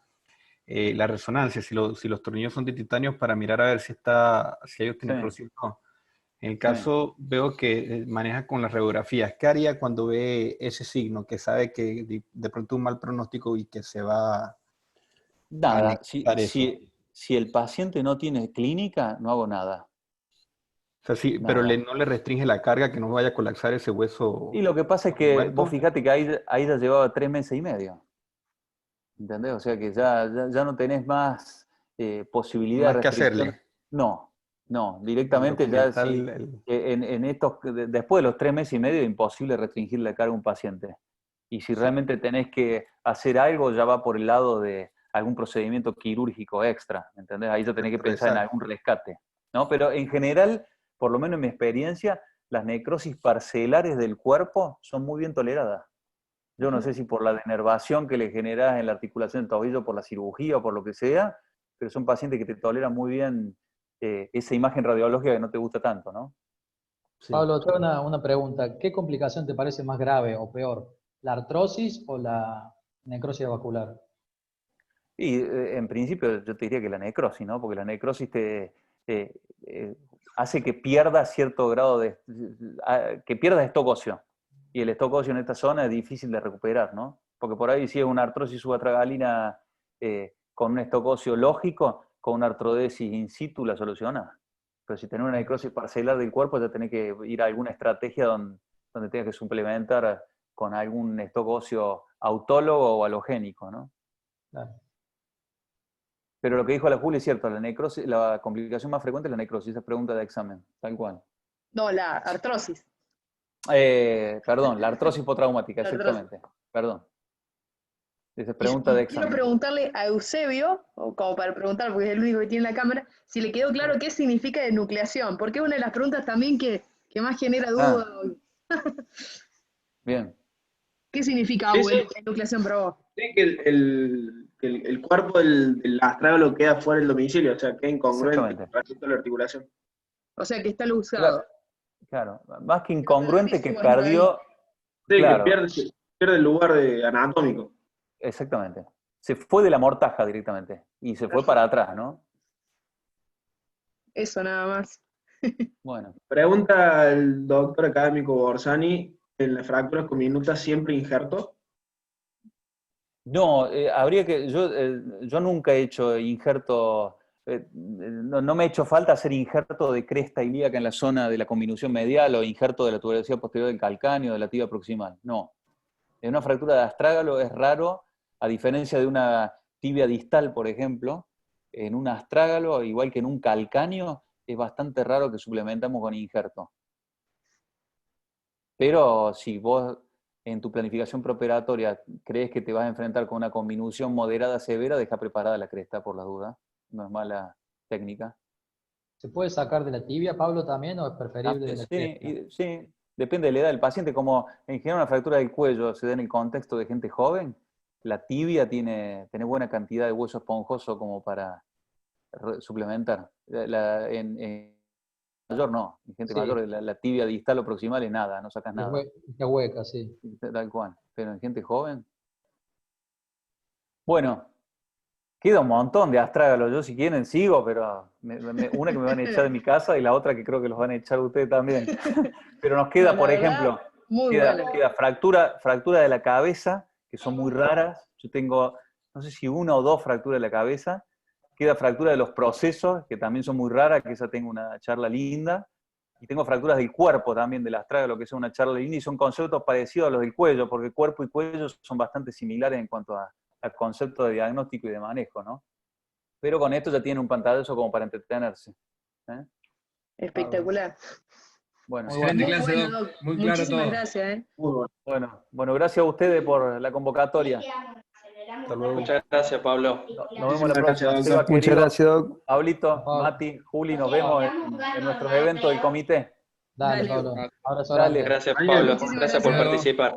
la resonancia, si los tornillos son de titanio, para mirar a ver si hay osteonecrosis o no. En el caso, veo que maneja con las radiografías. ¿Qué haría cuando ve ese signo, que sabe que de pronto un mal pronóstico y que se va Nada, a necesitar eso? si el paciente no tiene clínica, no hago nada. O sea, sí, pero Nada. no le restringe la carga, que no vaya a colapsar ese hueso. Y lo que pasa es que vos fíjate que ahí ya llevaba 3 meses y medio. ¿Entendés? O sea que ya no tenés más posibilidad de Más que restricción. hacerle. No, directamente ya sí. Después de los 3 meses y medio es imposible restringir la carga a un paciente. Y si realmente tenés que hacer algo, ya va por el lado de algún procedimiento quirúrgico extra, ¿entendés? Ahí ya tenés que pensar en algún rescate, ¿no? Pero en general, por lo menos en mi experiencia, las necrosis parcelares del cuerpo son muy bien toleradas. Yo no sé si por la denervación que le generás en la articulación del tobillo, por la cirugía o por lo que sea, pero son pacientes que te toleran muy bien esa imagen radiológica que no te gusta tanto, ¿no? Sí. Pablo, tengo una pregunta. ¿Qué complicación te parece más grave o peor? ¿La artrosis o la necrosis vascular? Y en principio yo te diría que la necrosis, ¿no? Porque la necrosis hace que pierda cierto grado que pierda stock óseo. Y el stock óseo en esta zona es difícil de recuperar, ¿no? Porque por ahí si es una artrosis subatragalina con un stock óseo lógico, con una artrodesis in situ la soluciona. Pero si tenés una necrosis parcelar del cuerpo, ya tenés que ir a alguna estrategia donde tengas que suplementar con algún stock óseo autólogo o halogénico, ¿no? Claro. Pero lo que dijo la Juli es cierto, la complicación más frecuente es la necrosis, esa es pregunta de examen, tal cual. No, la artrosis. Perdón, la artrosis postraumática, exactamente. Perdón. Esa es pregunta de examen. Quiero preguntarle a Eusebio, o como para preguntar, porque es el único que tiene la cámara, si le quedó claro qué significa denucleación, porque es una de las preguntas también que más genera duda. Bien. ¿Qué significa enucleación para vos? Sí, que el cuerpo del astrágalo queda fuera del domicilio, o sea, queda incongruente respecto a la articulación. O sea, que está luxado. Claro, más que incongruente, que perdió... Sí, claro, que pierde el lugar anatómico. Exactamente. Se fue de la mortaja directamente y se fue para atrás, ¿no? Eso nada más. Bueno. Pregunta el doctor académico Borsani, ¿en las fracturas con minutas siempre injerto? No, habría que... Yo nunca he hecho injerto... no me ha hecho falta hacer injerto de cresta ilíaca en la zona de la conminución medial o injerto de la tuberosidad posterior del calcáneo o de la tibia proximal. No. En una fractura de astrágalo es raro, a diferencia de una tibia distal, por ejemplo, en un astrágalo, igual que en un calcáneo, es bastante raro que suplementamos con injerto. Pero si vos en tu planificación preoperatoria crees que te vas a enfrentar con una conminución moderada severa, deja preparada la cresta por las dudas. No es mala técnica. ¿Se puede sacar de la tibia, Pablo, también, o es preferible de la sí, depende de la edad del paciente. Como en general una fractura del cuello se da en el contexto de gente joven, la tibia tiene buena cantidad de hueso esponjoso como para suplementar. En mayor no, en gente mayor la tibia distal o proximal es nada, no sacas nada. Es hueca, sí. Tal cual. Pero en gente joven... Bueno, queda un montón de astrágalos. Yo si quieren sigo, pero una que me van a echar de mi casa y la otra que creo que los van a echar ustedes también. Pero nos queda, por ejemplo, queda fractura de la cabeza, que son muy raras. Yo tengo, no sé si 1 o 2 fracturas de la cabeza. Queda fractura de los procesos, que también son muy raras, que esa tengo una charla linda. Y tengo fracturas del cuerpo también, del astrágalo, que es una charla linda, y son conceptos parecidos a los del cuello, porque cuerpo y cuello son bastante similares en cuanto al concepto de diagnóstico y de manejo, ¿no? Pero con esto ya tiene un pantallazo como para entretenerse. Espectacular. Bueno, excelente clase, Doc. Muy claro todo. Muchísimas gracias. Bueno, gracias a ustedes por la convocatoria. Muchas gracias, Pablo. Nos vemos la próxima. Muchas gracias, Doc. Pablito, Mati, Juli, nos vemos en nuestros eventos del comité. Dale, Pablo. Dale. Gracias, Pablo. Gracias por participar.